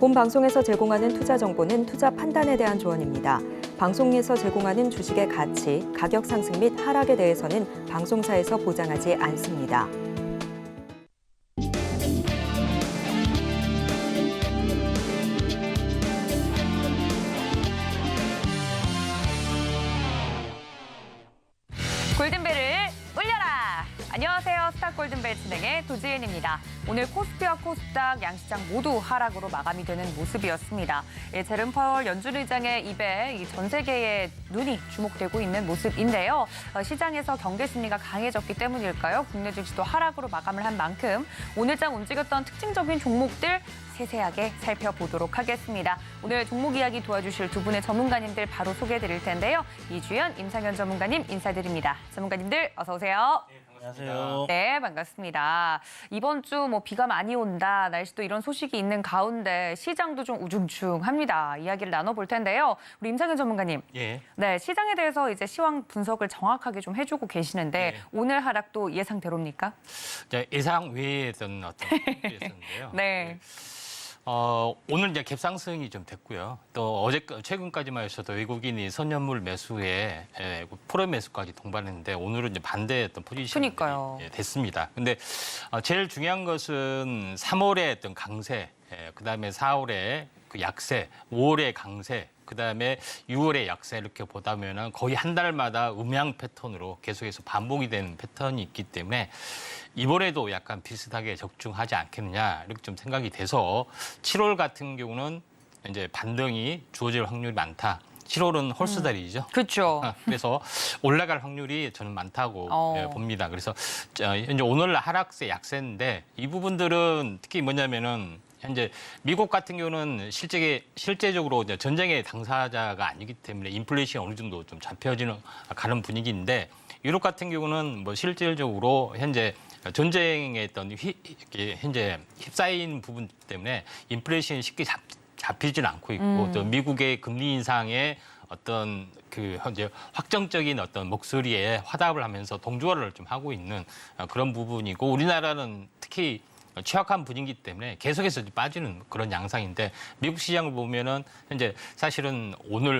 본 방송에서 제공하는 투자 정보는 투자 판단에 대한 조언입니다. 방송에서 제공하는 주식의 가치, 가격 상승 및 하락에 대해서는 방송사에서 보장하지 않습니다. 골든벨을 울려라! 안녕하세요. 스타 골든벨 진행의 도지은입니다. 오늘 코스피와 코스닥 양시장 모두 하락으로 마감이 되는 모습이었습니다. 제롬 파월 연준 의장의 입에 전 세계의 눈이 주목되고 있는 모습인데요. 시장에서 경계 심리가 강해졌기 때문일까요? 국내 증시도 하락으로 마감을 한 만큼 오늘장 움직였던 특징적인 종목들 세세하게 살펴보도록 하겠습니다. 오늘 종목 이야기 도와주실 두 분의 전문가님들 바로 소개해드릴 텐데요. 이주연, 임상현 전문가님 인사드립니다. 전문가님들 어서 오세요. 안녕하세요. 네, 반갑습니다. 이번 주 비가 많이 온다, 날씨도 이런 소식이 있는 가운데 시장도 좀 우중충합니다. 이야기를 나눠볼 텐데요. 우리 임상현 전문가님. 예. 네, 시장에 대해서 이제 시황 분석을 정확하게 좀 해주고 계시는데 오늘 하락도 예상대로입니까? 예상 외였던 어떤 분위기였었는데요. 네. 오늘 이제 갭상승이 좀 됐고요. 또 최근까지만 해서도 외국인이 선연물 매수에 포럼 매수까지 동반했는데 오늘은 이제 반대했던 포지션이 그러니까요. 됐습니다. 근데 제일 중요한 것은 3월에 어떤 강세, 그다음에 4월에 그 약세, 5월에 강세, 그다음에 6월에 약세 이렇게 보다면은 거의 한 달마다 음양 패턴으로 계속해서 반복이 되는 패턴이 있기 때문에 이번에도 약간 비슷하게 적중하지 않겠느냐 이렇게 좀 생각이 돼서 7월 같은 경우는 이제 반등이 주어질 확률이 많다. 7월은 홀수달이죠. 그렇죠. 그래서 올라갈 확률이 저는 많다고 봅니다. 그래서 현재 오늘 하락세 약세인데 이 부분들은 특히 뭐냐면은 현재 미국 같은 경우는 실제적으로 전쟁의 당사자가 아니기 때문에 인플레이션이 어느 정도 좀 가는 분위기인데 유럽 같은 경우는 실질적으로 현재 전쟁에 어떤 현재 휩싸인 부분 때문에 인플레이션이 쉽게 잡히지는 않고 있고 또 미국의 금리 인상에 어떤 그 현재 확정적인 어떤 목소리에 화답을 하면서 동조화를 좀 하고 있는 그런 부분이고 우리나라는 특히 취약한 분위기 때문에 계속해서 빠지는 그런 양상인데 미국 시장을 보면은 현재 사실은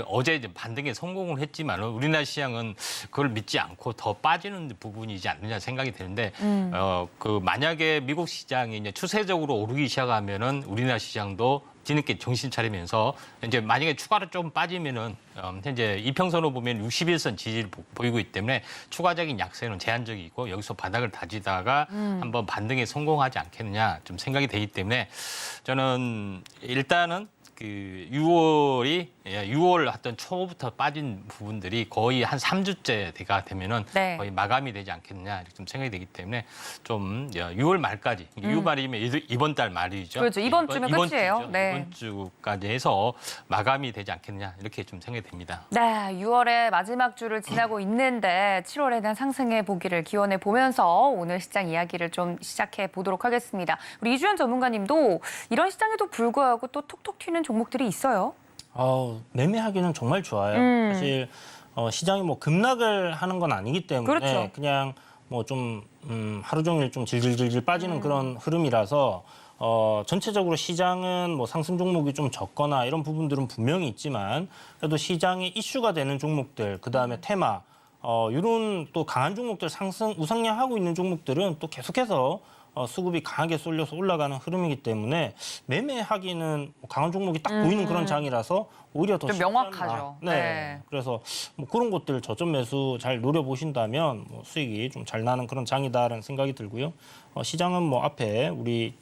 어제 반등에 성공을 했지만 우리나라 시장은 그걸 믿지 않고 더 빠지는 부분이지 않느냐 생각이 드는데 만약에 미국 시장이 이제 추세적으로 오르기 시작하면은 우리나라 시장도 뒤늦게 정신 차리면서 이제 만약에 추가로 좀 빠지면은 현재 이평선으로 보면 61선 지지를 보이고 있기 때문에 추가적인 약세는 제한적이고 여기서 바닥을 다지다가 한번 반등에 성공하지 않겠느냐 좀 생각이 되기 때문에 저는 일단은 그 6월 하던 초부터 빠진 부분들이 거의 한 3주째가 되면은 네. 거의 마감이 되지 않겠느냐 이렇게 좀 생각이 되기 때문에 좀 6월 말까지 6월 말이면 이번 달 말이죠. 그렇죠. 이번 주면 끝이에요. 주죠. 네. 이번 주까지 해서 마감이 되지 않겠느냐 이렇게 좀 생각이 됩니다. 네, 6월의 마지막 주를 지나고 있는데 7월에 대한 상승의 보기를 기원해 보면서 오늘 시장 이야기를 좀 시작해 보도록 하겠습니다. 우리 이주연 전문가님도 이런 시장에도 불구하고 또 톡톡 튀는 종목들이 있어요. 매매하기는 정말 좋아요. 사실 시장이 급락을 하는 건 아니기 때문에 그렇죠. 그냥 하루 종일 좀 질질질질 빠지는 그런 흐름이라서 전체적으로 시장은 상승 종목이 좀 적거나 이런 부분들은 분명히 있지만 그래도 시장에 이슈가 되는 종목들, 그다음에 테마 이런 또 강한 종목들 우상향하고 있는 종목들은 또 계속해서 수급이 강하게 쏠려서 올라가는 흐름이기 때문에 매매하기는 강한 종목이 딱 보이는 그런 장이라서 오히려 더 좀 쉽지 명확하죠. 않나. 네. 네. 그래서 그런 것들 저점 매수 잘 노려보신다면 수익이 좀 잘 나는 그런 장이다라는 생각이 들고요. 시장은 앞에 우리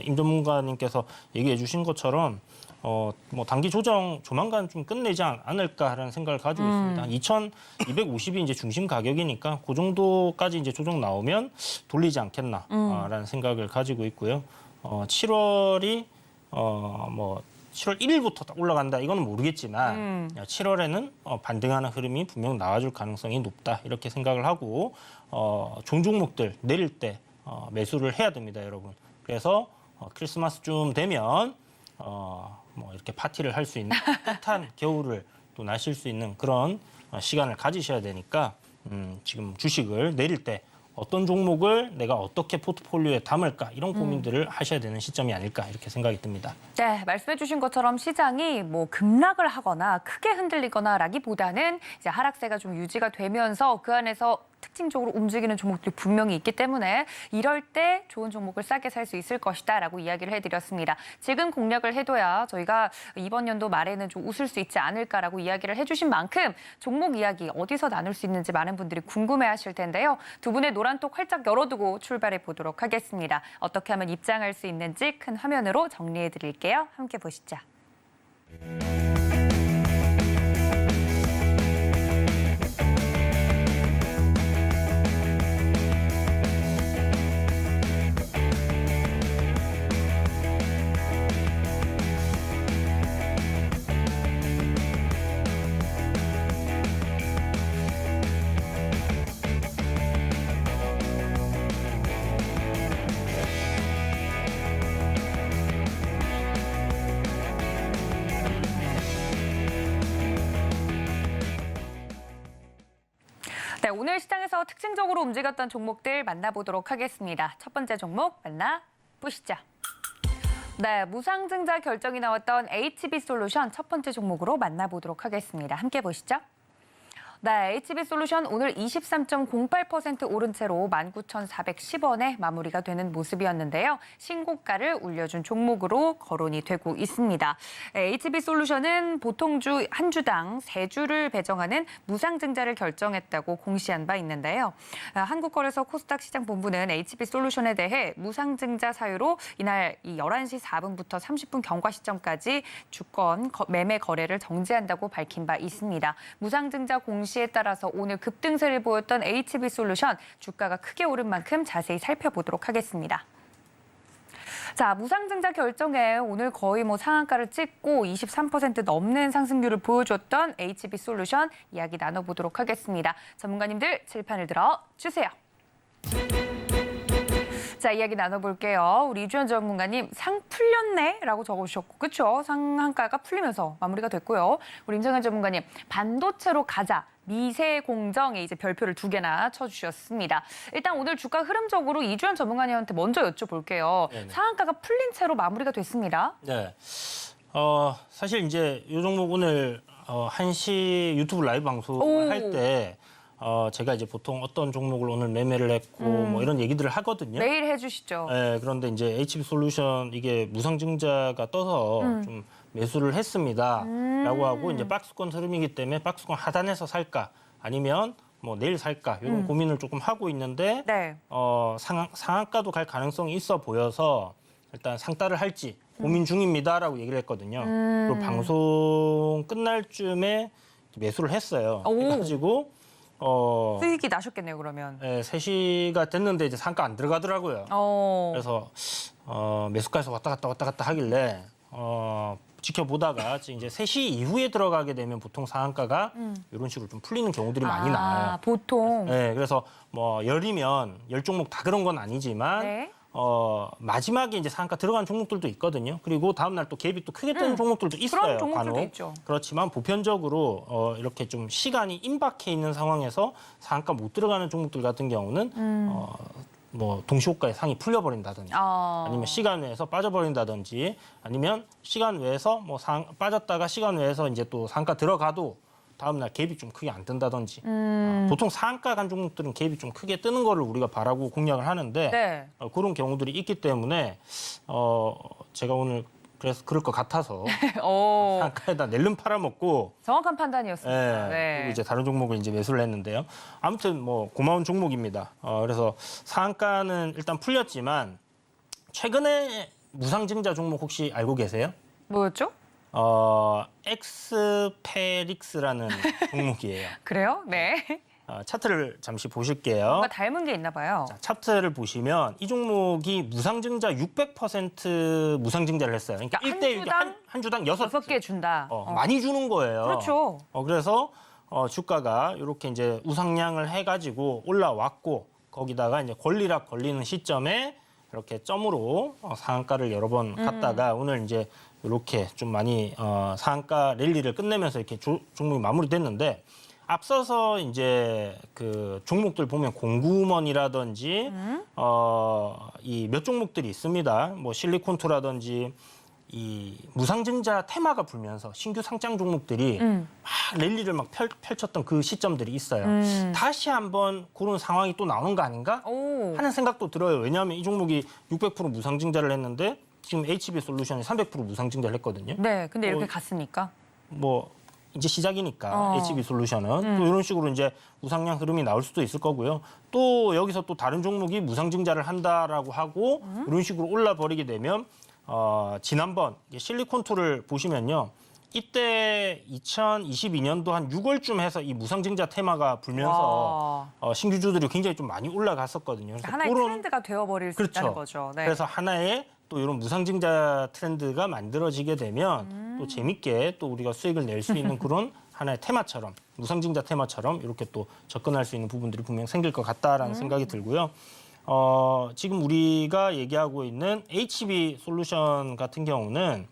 임 전문가님께서 얘기해 주신 것처럼 단기 조정 조만간 좀 끝내지 않을까라는 생각을 가지고 있습니다. 2,250이 이제 중심 가격이니까 그 정도까지 이제 조정 나오면 돌리지 않겠나라는 생각을 가지고 있고요. 7월이 7월 1일부터 올라간다 이거는 모르겠지만 7월에는 반등하는 흐름이 분명 나와줄 가능성이 높다 이렇게 생각을 하고 좋은 종목들 내릴 때 매수를 해야 됩니다, 여러분. 그래서 크리스마스쯤 되면 이렇게 파티를 할 수 있는 따뜻한 겨울을 또 나실 수 있는 그런 시간을 가지셔야 되니까 지금 주식을 내릴 때 어떤 종목을 내가 어떻게 포트폴리오에 담을까 이런 고민들을 하셔야 되는 시점이 아닐까 이렇게 생각이 듭니다. 네, 말씀해 주신 것처럼 시장이 뭐 급락을 하거나 크게 흔들리거나라기보다는 이제 하락세가 좀 유지가 되면서 그 안에서 특징적으로 움직이는 종목들이 분명히 있기 때문에 이럴 때 좋은 종목을 싸게 살 수 있을 것이다라고 이야기를 해드렸습니다. 지금 공략을 해둬야 저희가 이번 연도 말에는 좀 웃을 수 있지 않을까라고 이야기를 해주신 만큼 종목 이야기 어디서 나눌 수 있는지 많은 분들이 궁금해하실 텐데요. 두 분의 노란톡 활짝 열어두고 출발해 보도록 하겠습니다. 어떻게 하면 입장할 수 있는지 큰 화면으로 정리해드릴게요. 함께 보시죠. 네, 오늘 시장에서 특징적으로 움직였던 종목들 만나보도록 하겠습니다. 첫 번째 종목 만나보시죠. 네, 무상증자 결정이 나왔던 HB솔루션 첫 번째 종목으로 만나보도록 하겠습니다. 함께 보시죠. 네, HB솔루션 오늘 23.08% 오른 채로 19,410원에 마무리가 되는 모습이었는데요. 신고가를 울려준 종목으로 거론이 되고 있습니다. HB솔루션은 보통주 한 주당 3주를 배정하는 무상증자를 결정했다고 공시한 바 있는데요. 한국거래소 코스닥 시장본부는 HB솔루션에 대해 무상증자 사유로 이날 11시 4분부터 30분 경과 시점까지 주권 매매 거래를 정지한다고 밝힌 바 있습니다. 무상증자 공시에 따라서 오늘 급등세를 보였던 HB솔루션 주가가 크게 오른 만큼 자세히 살펴보도록 하겠습니다. 자, 무상증자 결정에 오늘 거의 상한가를 찍고 23% 넘는 상승률을 보여줬던 HB솔루션 이야기 나눠보도록 하겠습니다. 전문가님들 칠판을 들어 주세요. 자, 이야기 나눠볼게요. 우리 이주연 전문가님, 상 풀렸네? 라고 적어주셨고, 그렇죠? 상한가가 풀리면서 마무리가 됐고요. 우리 임성현 전문가님, 반도체로 가자. 미세 공정에 이제 별표를 2개나 쳐주셨습니다. 일단 오늘 주가 흐름적으로 이주연 전문가님한테 먼저 여쭤볼게요. 네네. 상한가가 풀린 채로 마무리가 됐습니다. 네. 사실 이제 이 종목 오늘 1시 유튜브 라이브 방송을 할 때 제가 이제 보통 어떤 종목을 오늘 매매를 했고 뭐 이런 얘기들을 하거든요. 매일 해주시죠. 네, 그런데 이제 HB솔루션 이게 무상증자가 떠서 좀 매수를 했습니다라고 하고 이제 박스권 흐름이기 때문에 박스권 하단에서 살까 아니면 뭐 내일 살까 이런 고민을 조금 하고 있는데 네. 상한가도 갈 가능성이 있어 보여서 일단 상따를 할지 고민 중입니다라고 얘기를 했거든요. 그리고 방송 끝날 쯤에 매수를 했어요. 그래가지고 수익이 나셨겠네요, 그러면. 네, 3시가 됐는데 이제 상가 안 들어가더라고요. 그래서 매수가에서 왔다 갔다 하길래 지켜보다가 이제 3시 이후에 들어가게 되면 보통 상한가가 이런 식으로 좀 풀리는 경우들이 많이 나와요. 보통. 네, 그래서 뭐 열이면 10종목 다 그런 건 아니지만 네. 마지막에 이제 상한가 들어가는 종목들도 있거든요. 그리고 다음 날 또 갭이 또 크게 뜨는 종목들도 있어요. 그런 종목들도 간혹. 있죠. 그렇지만 보편적으로 이렇게 좀 시간이 임박해 있는 상황에서 상한가 못 들어가는 종목들 같은 경우는 뭐 동시호가에 상이 풀려버린다든지 아니면 시간 외에서 빠져버린다든지 아니면 시간 외에서 뭐 빠졌다가 시간 외에서 이제 또 상한가 들어가도 다음 날 갭이 좀 크게 안 뜬다든지 보통 상한가 간 종목들은 갭이 좀 크게 뜨는 거를 우리가 바라고 공략을 하는데 네. 그런 경우들이 있기 때문에 제가 오늘 그래서 그럴 것 같아서 상한가에다 낼름 팔아먹고 정확한 판단이었습니다. 네. 그리고 이제 다른 종목을 이제 매수를 했는데요. 아무튼 뭐 고마운 종목입니다. 그래서 상한가는 일단 풀렸지만 최근에 무상증자 종목 혹시 알고 계세요? 뭐였죠? 엑스페릭스라는 종목이에요. 그래요? 네. 차트를 잠시 보실게요. 뭔가 닮은 게 있나 봐요. 자, 차트를 보시면 이 종목이 무상증자 600% 무상증자를 했어요. 그러니까 그러니까 1대 한 주당 6개 준다. 많이 주는 거예요. 그렇죠. 그래서 주가가 이렇게 이제 우상향을 해가지고 올라왔고 거기다가 이제 권리락 걸리는 시점에 이렇게 점으로 상한가를 여러 번 갔다가 오늘 이제 이렇게 좀 많이 상한가 랠리를 끝내면서 이렇게 종목이 마무리됐는데 앞서서 이제 그 종목들 보면 공구먼이라든지 이 몇 종목들이 있습니다. 뭐 실리콘투라든지 이 무상증자 테마가 불면서 신규 상장 종목들이 막 랠리를 막 펼쳤던 그 시점들이 있어요. 다시 한번 그런 상황이 또 나오는 거 아닌가 하는 생각도 들어요. 왜냐하면 이 종목이 600% 무상증자를 했는데 지금 HB솔루션이 300% 무상증자를 했거든요. 네, 근데 이렇게 갔으니까. 뭐 이제 시작이니까 HB솔루션은 또 이런 식으로 이제 우상향 흐름이 나올 수도 있을 거고요. 또 여기서 또 다른 종목이 무상증자를 한다라고 하고 이런 식으로 올라버리게 되면 지난번 실리콘투를 보시면요. 이때 2022년도 한 6월쯤 해서 이 무상증자 테마가 불면서 신규주들이 굉장히 좀 많이 올라갔었거든요. 그래서 하나의 트렌드가 되어버릴 수 있다는 거죠. 네. 그래서 하나의 또 이런 무상증자 트렌드가 만들어지게 되면 또 재밌게 또 우리가 수익을 낼 수 있는 그런 하나의 테마처럼 무상증자 테마처럼 이렇게 또 접근할 수 있는 부분들이 분명 생길 것 같다라는 생각이 들고요. 지금 우리가 얘기하고 있는 HB솔루션 같은 경우는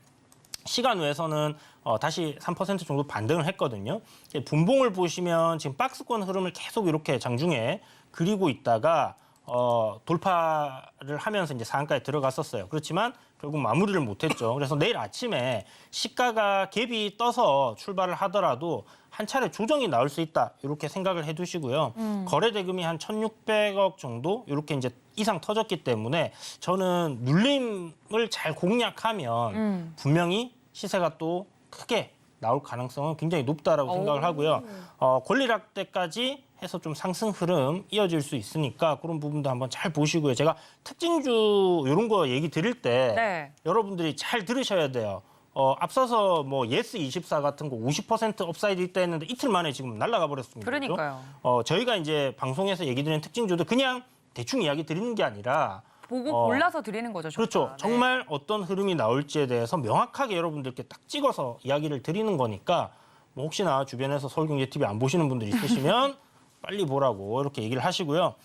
시간 외에서는 다시 3% 정도 반등을 했거든요. 분봉을 보시면 지금 박스권 흐름을 계속 이렇게 장중에 그리고 있다가 돌파를 하면서 이제 상한가에 들어갔었어요. 그렇지만 결국 마무리를 못했죠. 그래서 내일 아침에 시가가 갭이 떠서 출발을 하더라도 한 차례 조정이 나올 수 있다 이렇게 생각을 해두시고요. 거래 대금이 한 1,600억 정도 이렇게 이제 이상 터졌기 때문에 저는 눌림을 잘 공략하면 분명히 시세가 또 크게 나올 가능성은 굉장히 높다라고 생각을 하고요. 권리락 때까지 해서 좀 상승 흐름 이어질 수 있으니까 그런 부분도 한번 잘 보시고요. 제가 특징주 이런 거 얘기 드릴 때 여러분들이 잘 들으셔야 돼요. 앞서서 뭐 예스24 같은 거 50% 업사이드 있다 했는데 이틀 만에 지금 날아가 버렸습니다. 그러니까요. 저희가 이제 방송에서 얘기 드리는 특징주도 그냥 대충 이야기 드리는 게 아니라 보고 골라서 드리는 거죠. 그렇죠. 네. 정말 어떤 흐름이 나올지에 대해서 명확하게 여러분들께 딱 찍어서 이야기를 드리는 거니까 뭐 혹시나 주변에서 서울경제TV 안 보시는 분들 있으시면 빨리 보라고 이렇게 얘기를 하시고요.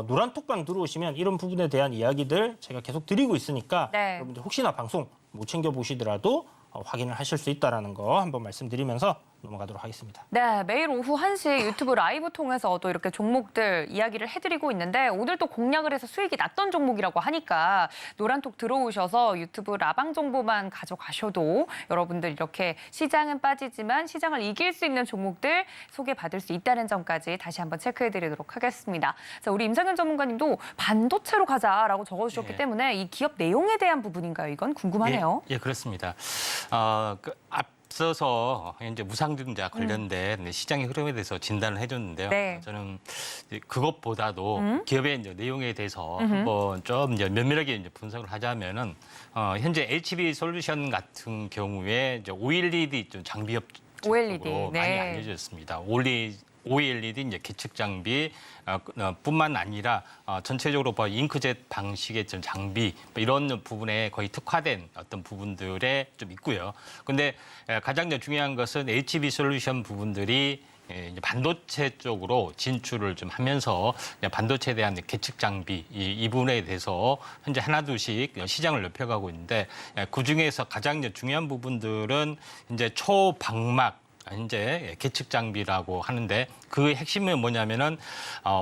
노란톡방 들어오시면 이런 부분에 대한 이야기들 제가 계속 드리고 있으니까 여러분들 혹시나 방송 못 챙겨보시더라도 확인을 하실 수 있다는 거 한번 말씀드리면서 넘어가도록 하겠습니다. 네, 매일 오후 1시 유튜브 라이브 통해서 또 이렇게 종목들 이야기를 해드리고 있는데 오늘 또 공략을 해서 수익이 났던 종목이라고 하니까 노란톡 들어오셔서 유튜브 라방 정보만 가져가셔도 여러분들 이렇게 시장은 빠지지만 시장을 이길 수 있는 종목들 소개받을 수 있다는 점까지 다시 한번 체크해드리도록 하겠습니다. 자, 우리 임상현 전문가님도 반도체로 가자라고 적어주셨기 때문에 이 기업 내용에 대한 부분인가요? 이건 궁금하네요. 예, 그렇습니다. 앞서서 이제 무상증자 관련된 시장의 흐름에 대해서 진단을 해줬는데요. 저는 그것보다도 기업의 이제 내용에 대해서 한번 좀 이제 면밀하게 이제 분석을 하자면은 현재 HB솔루션 같은 경우에 이제 OLED 좀 장비업 쪽으로 많이 알려졌습니다. OLED 이제 계측 장비 뿐만 아니라 전체적으로 잉크젯 방식의 좀 장비 이런 부분에 거의 특화된 어떤 부분들에 좀 있고요. 근데 가장 중요한 것은 HB솔루션 부분들이 이제 반도체 쪽으로 진출을 좀 하면서 반도체에 대한 계측 장비 이 부분에 대해서 현재 하나둘씩 시장을 넓혀가고 있는데 그 중에서 가장 중요한 부분들은 이제 초방막 이제 계측 장비라고 하는데 그 핵심은 뭐냐면은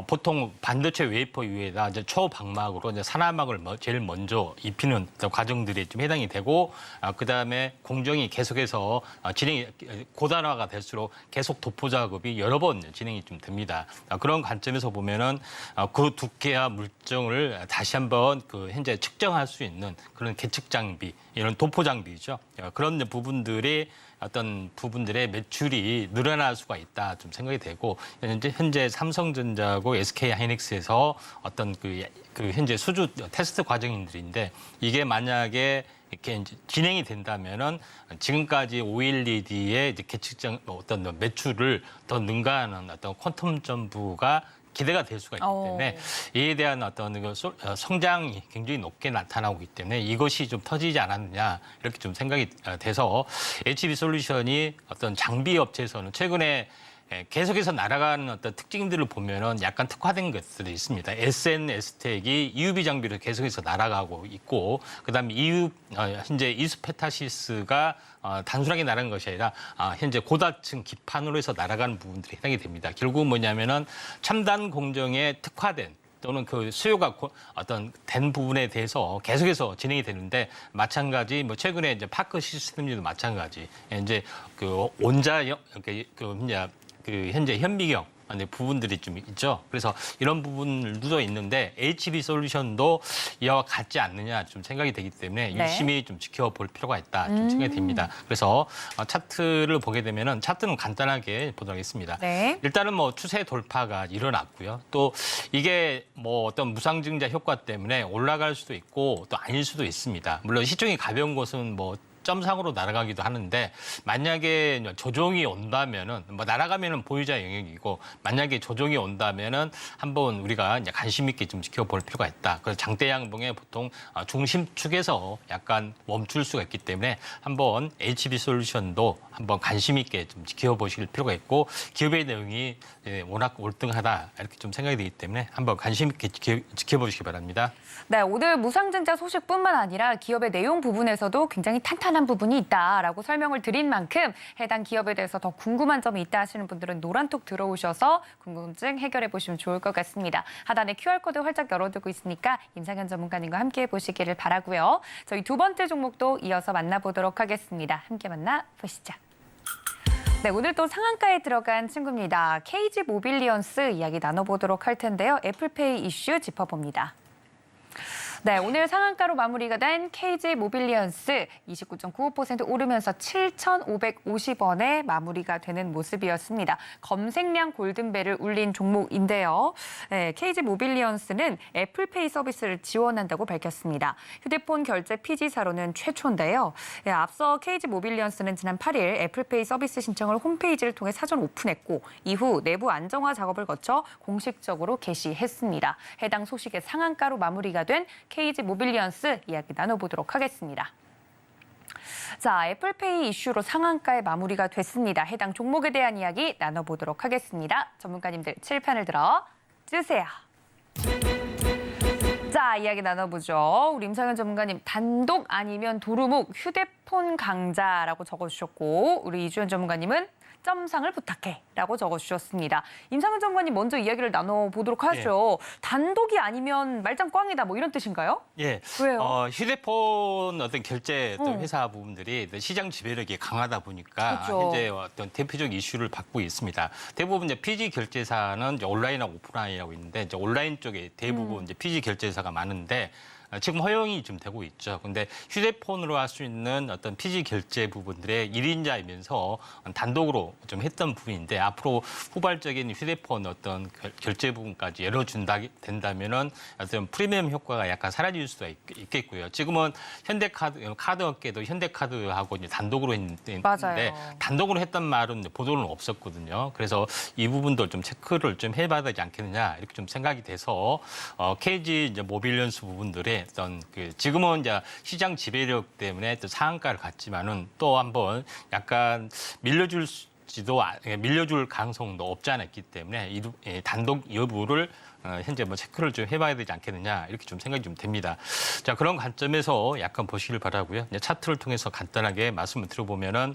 보통 반도체 웨이퍼 위에다 이제 초방막으로 이제 산화막을 제일 먼저 입히는 과정들이 좀 해당이 되고 그 다음에 공정이 계속해서 진행이 고단화가 될수록 계속 도포 작업이 여러 번 진행이 좀 됩니다. 그런 관점에서 보면은 그 두께와 물정을 다시 한번 그 현재 측정할 수 있는 그런 계측 장비 이런 도포 장비죠. 그런 부분들이 어떤 부분들의 매출이 늘어날 수가 있다 좀 생각이 되고 현재 삼성전자고 SK하이닉스에서 어떤 그 현재 수주 테스트 과정들인데 이게 만약에 이렇게 이제 진행이 된다면은 지금까지 OLED의 이제 계측장 어떤 매출을 더 능가하는 어떤 퀀텀 점프가 기대가 될 수가 있기 때문에 이에 대한 어떤 성장이 굉장히 높게 나타나고 있기 때문에 이것이 좀 터지지 않았느냐 이렇게 좀 생각이 돼서 HB솔루션이 어떤 장비 업체에서는 최근에 계속해서 날아가는 어떤 특징들을 보면은 약간 특화된 것들이 있습니다. SNS-택이 EUV 장비로 계속해서 날아가고 있고, 그다음에 현재 이수페타시스가 단순하게 날아가는 것이 아니라 현재 고다층 기판으로 해서 날아가는 부분들이 해당이 됩니다. 결국은 뭐냐면은 첨단 공정에 특화된 또는 그 수요가 어떤 된 부분에 대해서 계속해서 진행이 되는데, 마찬가지 뭐 최근에 이제 파크 시스템도 마찬가지 이제 그 현재 현미경 부분들이 좀 있죠. 그래서 이런 부분들도 있는데 HB 솔루션도 이와 같지 않느냐 좀 생각이 되기 때문에 네. 유심히 좀 지켜볼 필요가 있다 좀 생각이 됩니다. 그래서 차트를 보게 되면은 차트는 간단하게 보도록 하겠습니다. 네. 일단은 뭐 추세 돌파가 일어났고요. 또 이게 뭐 어떤 무상증자 효과 때문에 올라갈 수도 있고 또 아닐 수도 있습니다. 물론 시총이 가벼운 곳은 뭐 점상으로 날아가기도 하는데, 만약에 조정이 온다면은 뭐 날아가면은 보유자 영역이고, 만약에 조정이 온다면은 한번 우리가 이제 관심 있게 좀 지켜볼 필요가 있다. 그래서 장대 양봉에 보통 중심축에서 약간 멈출 수가 있기 때문에 한번 HB 솔루션도 한번 관심 있게 좀 지켜보실 필요가 있고, 기업의 내용이 워낙 월등하다 이렇게 좀 생각이 되기 때문에 한번 관심 있게 지켜보시기 바랍니다. 네, 오늘 무상증자 소식뿐만 아니라 기업의 내용 부분에서도 굉장히 탄탄한 부분이 있다라고 설명을 드린 만큼, 해당 기업에 대해서 더 궁금한 점이 있다 하시는 분들은 노란톡 들어오셔서 궁금증 해결해 보시면 좋을 것 같습니다. 하단에 QR코드 활짝 열어두고 있으니까 임상현 전문가님과 함께 보시기를 바라고요. 저희 두 번째 종목도 이어서 만나보도록 하겠습니다. 함께 만나보시죠. 네, 오늘 또 상한가에 들어간 친구입니다. KG 모빌리언스 이야기 나눠보도록 할 텐데요. 애플페이 이슈 짚어봅니다. 네, 오늘 상한가로 마무리가 된 KG 모빌리언스 29.95% 오르면서 7,550원에 마무리가 되는 모습이었습니다. 검색량 골든벨을 울린 종목인데요. 네, KG 모빌리언스는 애플페이 서비스를 지원한다고 밝혔습니다. 휴대폰 결제 PG사로는 최초인데요. 네, 앞서 KG 모빌리언스는 지난 8일 애플페이 서비스 신청을 홈페이지를 통해 사전 오픈했고, 이후 내부 안정화 작업을 거쳐 공식적으로 개시했습니다. 해당 소식의 상한가로 마무리가 된 KG 모빌리언스 이야기 나눠보도록 하겠습니다. 자, 애플페이 이슈로 상한가에 마무리가 됐습니다. 해당 종목에 대한 이야기 나눠보도록 하겠습니다. 전문가님들 칠판을 들어 주세요. 자, 이야기 나눠보죠. 우리 임상현 전문가님, 단독 아니면 도루묵 휴대폰 강자라고 적어주셨고, 우리 이주연 전문가님은 점상을 부탁해라고 적어주셨습니다. 임상현 전문가님 먼저 이야기를 나눠보도록 하죠. 단독이 아니면 말짱 꽝이다 뭐 이런 뜻인가요? 예. 왜요? 휴대폰 어떤 결제 또 회사 부분들이 시장 지배력이 강하다 보니까 그렇죠. 현재 어떤 대표적 이슈를 받고 있습니다. 대부분 이제 PG 결제사는 이제 온라인하고 오프라인이라고 있는데, 이제 온라인 쪽에 대부분 이제 PG 결제사가 많은데 지금 허용이 좀 되고 있죠. 근데 휴대폰으로 할 수 있는 어떤 PG 결제 부분들의 1인자이면서 단독으로 좀 했던 부분인데, 앞으로 후발적인 휴대폰 어떤 결제 부분까지 열어준다 된다면은 어떤 프리미엄 효과가 약간 사라질 수가 있겠고요. 지금은 카드 업계도 현대카드하고 이제 단독으로 했는데, 맞아요. 단독으로 했던 말은 보도는 없었거든요. 그래서 이 부분도 좀 체크를 좀 해봐야 되지 않겠느냐 이렇게 좀 생각이 돼서 KG 이제 모빌리언스 부분들의 어떤 지금은 이제 시장 지배력 때문에 또 상한가를 갔지만은 또 한번 약간 밀려줄 가능성도 없지 않아 있기 때문에 단독 여부를 현재 뭐 체크를 좀 해봐야 되지 않겠느냐 이렇게 좀 생각이 좀 됩니다. 자, 그런 관점에서 약간 보시길 바라고요. 이제 차트를 통해서 간단하게 말씀을 드려보면은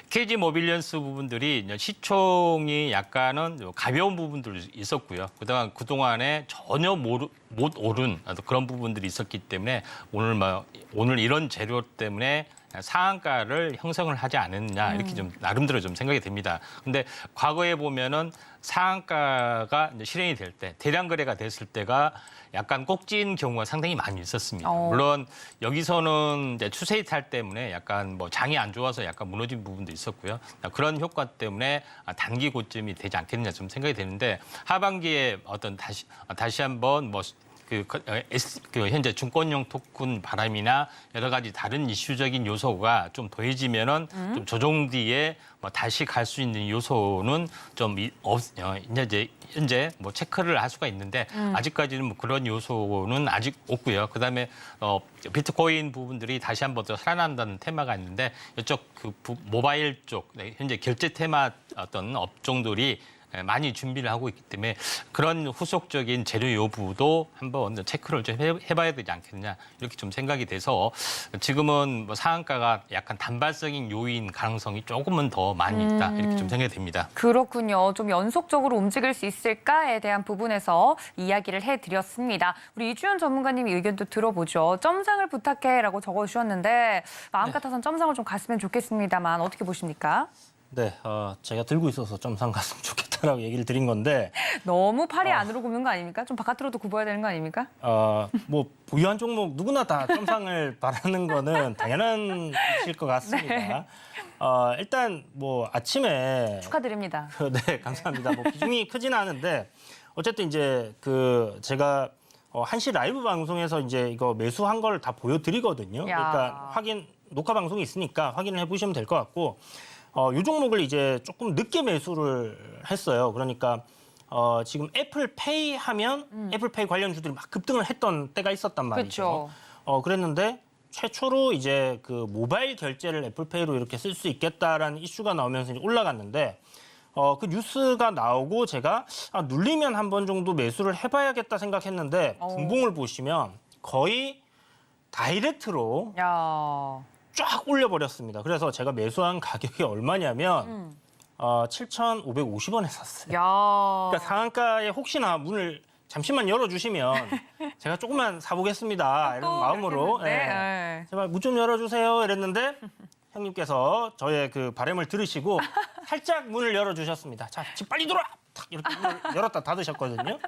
KG 모빌리언스 부분들이 이제 시총이 약간은 가벼운 부분들이 있었고요. 그동안에 전혀 못 오른 그런 부분들이 있었기 때문에 오늘 이런 재료 때문에 상한가를 형성을 하지 않았느냐 이렇게 좀 나름대로 좀 생각이 됩니다. 근데 과거에 보면은 상한가가 이제 실행이 될 때, 대량 거래가 됐을 때가 약간 꼭지인 경우가 상당히 많이 있었습니다. 물론 여기서는 이제 추세 이탈 때문에 약간 뭐 장이 안 좋아서 약간 무너진 부분도 있었고요. 그런 효과 때문에 단기 고점이 되지 않겠느냐 좀 생각이 되는데, 하반기에 어떤 다시 한번 뭐 그 현재 증권용 토큰 바람이나 여러 가지 다른 이슈적인 요소가 좀 더해지면은 좀 조정 뒤에 뭐 다시 갈 수 있는 요소는 좀 현재 뭐 체크를 할 수가 있는데 아직까지는 뭐 그런 요소는 아직 없고요. 그다음에 비트코인 부분들이 다시 한번 더 살아난다는 테마가 있는데 이쪽 그 모바일 쪽 현재 결제 테마 어떤 업종들이 많이 준비를 하고 있기 때문에 그런 후속적인 재료 여부도 한번 체크를 좀 해봐야 되지 않겠냐 이렇게 좀 생각이 돼서 지금은 뭐 상한가가 약간 단발적인 요인 가능성이 조금은 더 많이 있다 이렇게 좀 생각이 됩니다. 그렇군요. 좀 연속적으로 움직일 수 있을까에 대한 부분에서 이야기를 해드렸습니다. 우리 이주연 전문가님 의견도 들어보죠. 점상을 부탁해라고 적어주셨는데 마음 같아서는 점상을 좀 갔으면 좋겠습니다만 어떻게 보십니까? 네, 제가 들고 있어서 점상 갔으면 좋겠다라고 얘기를 드린 건데 너무 팔이 안으로 굽는 거 아닙니까? 좀 바깥으로도 굽어야 되는 거 아닙니까? 뭐 보유한 종목 누구나 다 점상을 바라는 거는 당연한 일일 것 같습니다. 네. 일단 뭐 아침에 축하드립니다. 네, 감사합니다. 뭐 비중이 크지는 않은데 어쨌든 이제 그 제가 1시 라이브 방송에서 이제 이거 매수한 걸 다 보여드리거든요. 야. 그러니까 녹화 방송이 있으니까 확인을 해보시면 될 것 같고 이 종목을 이제 조금 늦게 매수를 했어요. 그러니까 지금 애플페이 하면 애플페이 관련주들이 막 급등을 했던 때가 있었단 말이죠. 그렇죠. 그랬는데 최초로 이제 그 모바일 결제를 애플페이로 이렇게 쓸 수 있겠다라는 이슈가 나오면서 이제 올라갔는데 그 뉴스가 나오고 제가 눌리면 한 번 정도 매수를 해봐야겠다 생각했는데 분봉을 보시면 거의 다이렉트로 야. 쫙 올려버렸습니다. 그래서 제가 매수한 가격이 얼마냐면 7,550원에 샀어요. 야. 그러니까 상한가에 혹시나 문을 잠시만 열어주시면 제가 조금만 사보겠습니다. 이런 마음으로 네. 제발 문 좀 열어주세요 이랬는데 형님께서 저의 그 바람을 들으시고 살짝 문을 열어주셨습니다. 자, 지금 빨리 들어와! 탁 이렇게 문을 열었다 닫으셨거든요.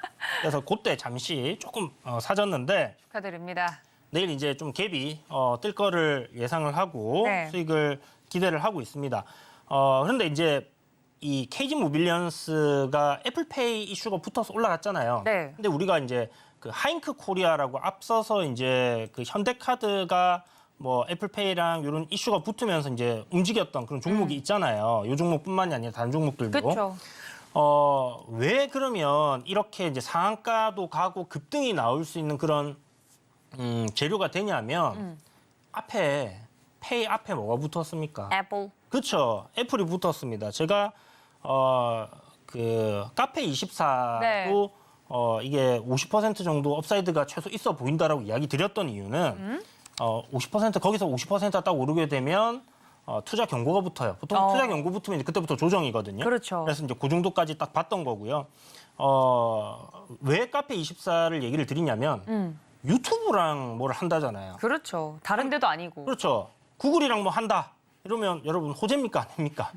그래서 그때 잠시 조금 사졌는데 축하드립니다. 내일 이제 좀 갭이 뜰 거를 예상을 하고 네. 수익을 기대를 하고 있습니다. 그런데 이제 이 KG 모빌리언스가 애플페이 이슈가 붙어서 올라갔잖아요. 네. 근데 우리가 이제 그 하잉크 코리아라고 앞서서 이제 그 현대카드가 뭐 애플페이랑 이런 이슈가 붙으면서 이제 움직였던 그런 종목이 있잖아요. 이 종목뿐만이 아니라 다른 종목들도. 그렇죠. 왜 그러면 이렇게 이제 상한가도 가고 급등이 나올 수 있는 그런 재료가 되냐면 페이 앞에 뭐가 붙었습니까? 애플. 그렇죠. 애플이 붙었습니다. 제가 그 카페 24도 네. 이게 50% 정도 업사이드가 최소 있어 보인다라고 이야기 드렸던 이유는 50% 거기서 50%가 딱 오르게 되면 투자 경고가 붙어요. 보통 투자 경고 붙으면 이제 그때부터 조정이거든요. 그렇죠. 그래서 이제 그 정도까지 딱 봤던 거고요. 왜 카페 24를 얘기를 드리냐면 유튜브랑 뭘 한다잖아요. 그렇죠. 다른 데도 아니고. 그렇죠. 구글이랑 뭐 한다. 이러면 여러분 호재입니까 아닙니까?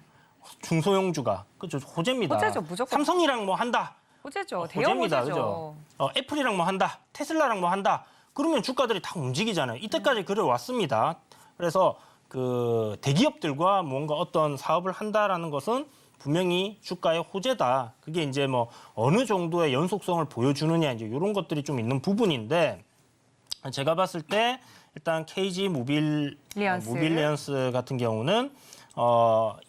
중소형주가. 그렇죠. 호재입니다. 호재죠, 무조건. 삼성이랑 뭐 한다. 호재죠. 대형 호재입니다. 호재죠. 그죠? 애플이랑 뭐 한다. 테슬라랑 뭐 한다. 그러면 주가들이 다 움직이잖아요. 이때까지 그래 왔습니다. 그래서 그 대기업들과 뭔가 어떤 사업을 한다라는 것은 분명히 주가의 호재다. 그게 이제 뭐 어느 정도의 연속성을 보여주느냐 이제 이런 것들이 좀 있는 부분인데 제가 봤을 때 일단 KG 모빌리언스 같은 경우는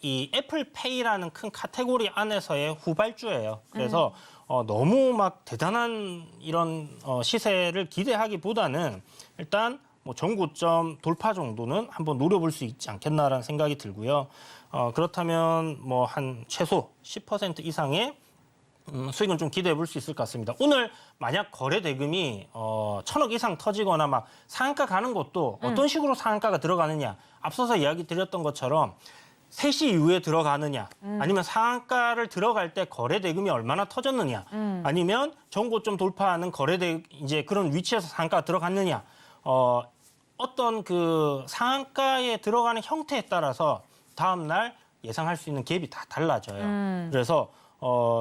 이 애플페이라는 큰 카테고리 안에서의 후발주예요. 그래서 너무 막 대단한 이런 시세를 기대하기보다는 일단 뭐 전고점 돌파 정도는 한번 노려볼 수 있지 않겠나라는 생각이 들고요. 그렇다면 뭐 한 최소 10% 이상의 수익은 좀 기대해 볼 수 있을 것 같습니다. 오늘 만약 거래 대금이 1,000억 이상 터지거나 막 상한가 가는 것도 어떤 식으로 상한가가 들어가느냐. 앞서서 이야기 드렸던 것처럼 3시 이후에 들어가느냐 아니면 상한가를 들어갈 때 거래 대금이 얼마나 터졌느냐 아니면 전고점 돌파하는 이제 그런 위치에서 상한가가 들어갔느냐 어떤 그 상한가에 들어가는 형태에 따라서 다음 날 예상할 수 있는 갭이 다 달라져요. 그래서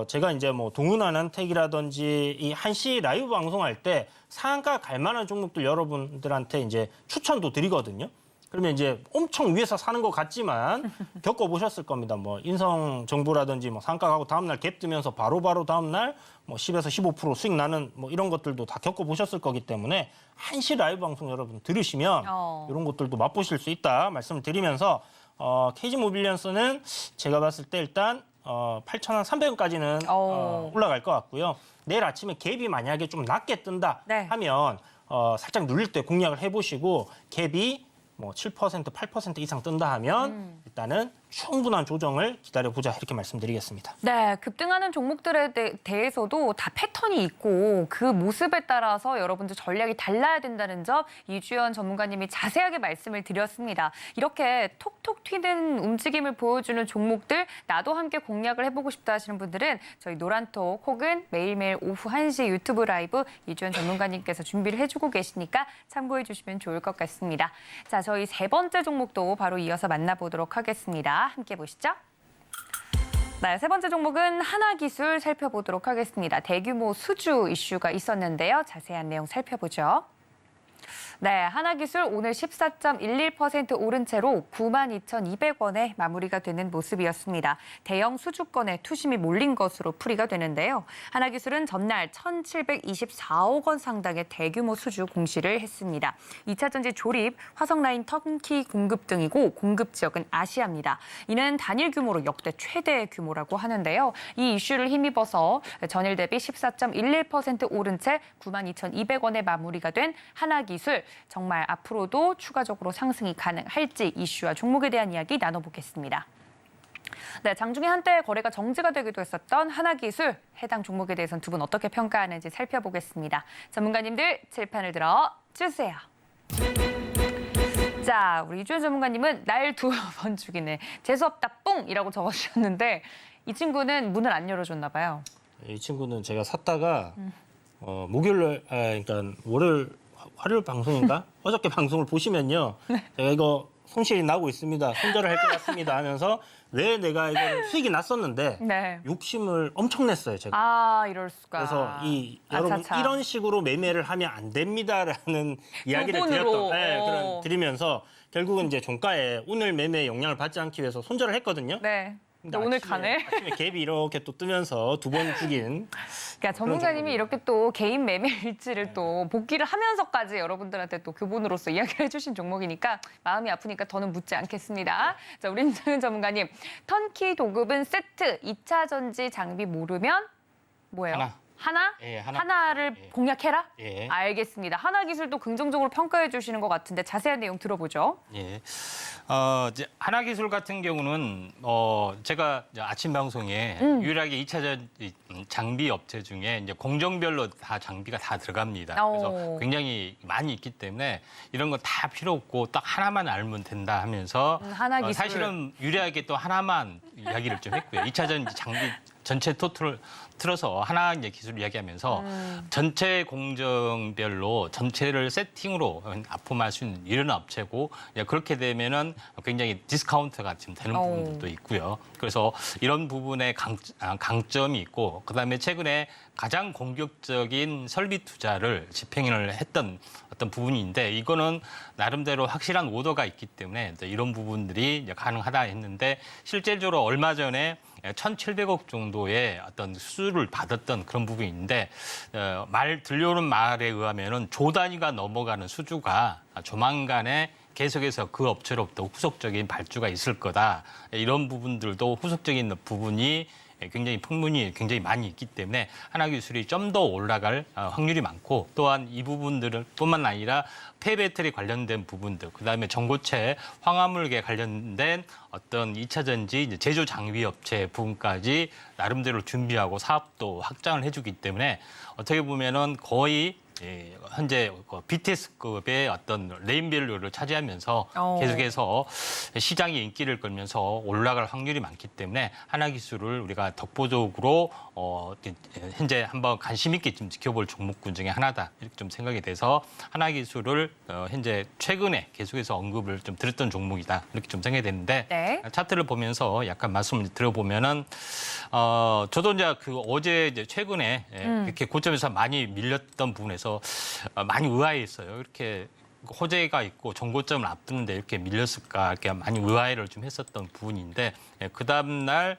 제가 이제 뭐 동은아난텍이라든지 이 1시 라이브 방송할 때 상한가 갈 만한 종목들 여러분들한테 이제 추천도 드리거든요. 그러면 이제 엄청 위에서 사는 것 같지만 겪어보셨을 겁니다. 뭐 인성 정보라든지 뭐 상가가고 다음날 갭 뜨면서 바로바로 다음날 뭐 10에서 15% 수익 나는 뭐 이런 것들도 다 겪어보셨을 거기 때문에 한시 라이브 방송 여러분 들으시면 이런 것들도 맛보실 수 있다 말씀을 드리면서 KG 모빌리언스는 제가 봤을 때 일단 8,300원까지는 올라갈 것 같고요. 내일 아침에 갭이 만약에 좀 낮게 뜬다 네. 하면 살짝 눌릴 때 공략을 해보시고 갭이 뭐 7%, 8% 이상 뜬다 하면 일단은 충분한 조정을 기다려보자 이렇게 말씀드리겠습니다. 네, 급등하는 종목들에 대해서도 다 패턴이 있고 그 모습에 따라서 여러분들 전략이 달라야 된다는 점 이주연 전문가님이 자세하게 말씀을 드렸습니다. 이렇게 톡톡 튀는 움직임을 보여주는 종목들 나도 함께 공략을 해보고 싶다 하시는 분들은 저희 노란톡 혹은 매일매일 오후 1시 유튜브 라이브 이주연 전문가님께서 준비를 해주고 계시니까 참고해 주시면 좋을 것 같습니다. 자, 저희 세 번째 종목도 바로 이어서 만나보도록 하겠습니다. 함께 보시죠. 네, 세 번째 종목은 하나기술 살펴보도록 하겠습니다. 대규모 수주 이슈가 있었는데요. 자세한 내용 살펴보죠. 네, 하나기술 오늘 14.11% 오른 채로 92,200원에 마무리가 되는 모습이었습니다. 대형 수주권에 투심이 몰린 것으로 풀이가 되는데요. 하나기술은 전날 1,724억 원 상당의 대규모 수주 공시를 했습니다. 2차 전지 조립, 화성라인 턴키 공급 등이고 공급 지역은 아시아입니다. 이는 단일 규모로 역대 최대 규모라고 하는데요. 이 이슈를 힘입어서 전일 대비 14.11% 오른 채 92,200원에 마무리가 된 하나기술. 정말 앞으로도 추가적으로 상승이 가능할지 이슈와 종목에 대한 이야기 나눠보겠습니다. 네, 장중에 한때 거래가 정지가 되기도 했었던 하나기술. 해당 종목에 대해서는 두 분 어떻게 평가하는지 살펴보겠습니다. 전문가님들 칠판을 들어주세요. 자, 우리 이주연 전문가님은 날 2번 죽이네. 재수없다 뽕이라고 적어주셨는데 이 친구는 문을 안 열어줬나 봐요. 이 친구는 제가 샀다가 목요일, 그러니까 월요일, 화요일 방송인가? 어저께 방송을 보시면요. 제가 이거 손실이 나고 있습니다. 손절을 할 것 같습니다 하면서 왜 내가 이거 수익이 났었는데 네. 욕심을 엄청 냈어요, 제가. 아, 이럴 수가. 그래서 여러분 이런 식으로 매매를 하면 안 됩니다라는 이야기를 드리면서 결국은 이제 종가에 오늘 매매에 영향을 받지 않기 위해서 손절을 했거든요. 네. 근데 오늘 가네. 아침에 갭이 이렇게 또 뜨면서 두 번 죽인. 그러니까 전문가님이 이렇게 또 개인 매매 일지를 또 복귀를 하면서까지 여러분들한테 또 교본으로서 이야기를 해주신 종목이니까 마음이 아프니까 더는 묻지 않겠습니다. 자, 우리 임정은 전문가님, 턴키 도급은 세트, 2차 전지 장비 모르면 뭐예요? 하나? 예, 하나를 예. 공략해라? 예. 알겠습니다. 하나기술도 긍정적으로 평가해 주시는 것 같은데 자세한 내용 들어보죠. 예. 이제 하나기술 같은 경우는 제가 이제 아침 방송에 유일하게 2차 장비 업체 중에 이제 공정별로 다 장비가 다 들어갑니다. 그래서 굉장히 많이 있기 때문에 이런 거 다 필요 없고 딱 하나만 알면 된다 하면서 하나기술. 사실은 유일하게 또 하나만 이야기를 좀 했고요. 2차 장비 전체 토트를 틀어서 하나 이제 기술 이야기하면서 전체 공정별로 전체를 세팅으로 납품할 수 있는 이런 업체고 그렇게 되면은 굉장히 디스카운트가 지금 되는 부분들도 있고요. 그래서 이런 부분에 강점이 있고 그다음에 최근에 가장 공격적인 설비 투자를 집행을 했던 어떤 부분인데 이거는 나름대로 확실한 오더가 있기 때문에 이런 부분들이 이제 가능하다 했는데 실질적으로 얼마 전에 1,700억 정도의 어떤 수주를 받았던 그런 부분이 있는데 들려오는 말에 의하면은 조 단위가 넘어가는 수주가 조만간에 계속해서 그 업체로부터 후속적인 발주가 있을 거다. 이런 부분들도 후속적인 부분이 굉장히 풍문이 굉장히 많이 있기 때문에 하나기술이 좀 더 올라갈 확률이 많고 또한 이 부분들은 뿐만 아니라 폐배터리 관련된 부분들, 그다음에 전고체 황화물계 관련된 어떤 2차 전지 제조 장비 업체 부분까지 나름대로 준비하고 사업도 확장을 해주기 때문에 어떻게 보면은 거의 현재 BTS급의 어떤 레인밸류를 차지하면서 계속해서 시장의 인기를 끌면서 올라갈 확률이 많기 때문에 하나기술을 우리가 독보적으로 현재 한번 관심 있게 좀 지켜볼 종목군 중에 하나다 이렇게 좀 생각이 돼서 하나기술을 현재 최근에 계속해서 언급을 좀 드렸던 종목이다 이렇게 좀 생각이 되는데 네. 차트를 보면서 약간 말씀을 들어보면은 저도 이제 어제 이제 최근에 이렇게 고점에서 많이 밀렸던 부분에서 많이 의아했어요. 이렇게 호재가 있고 정고점을 앞두는데 이렇게 밀렸을까 이렇게 많이 의아해를 좀 했었던 부분인데 그 다음 날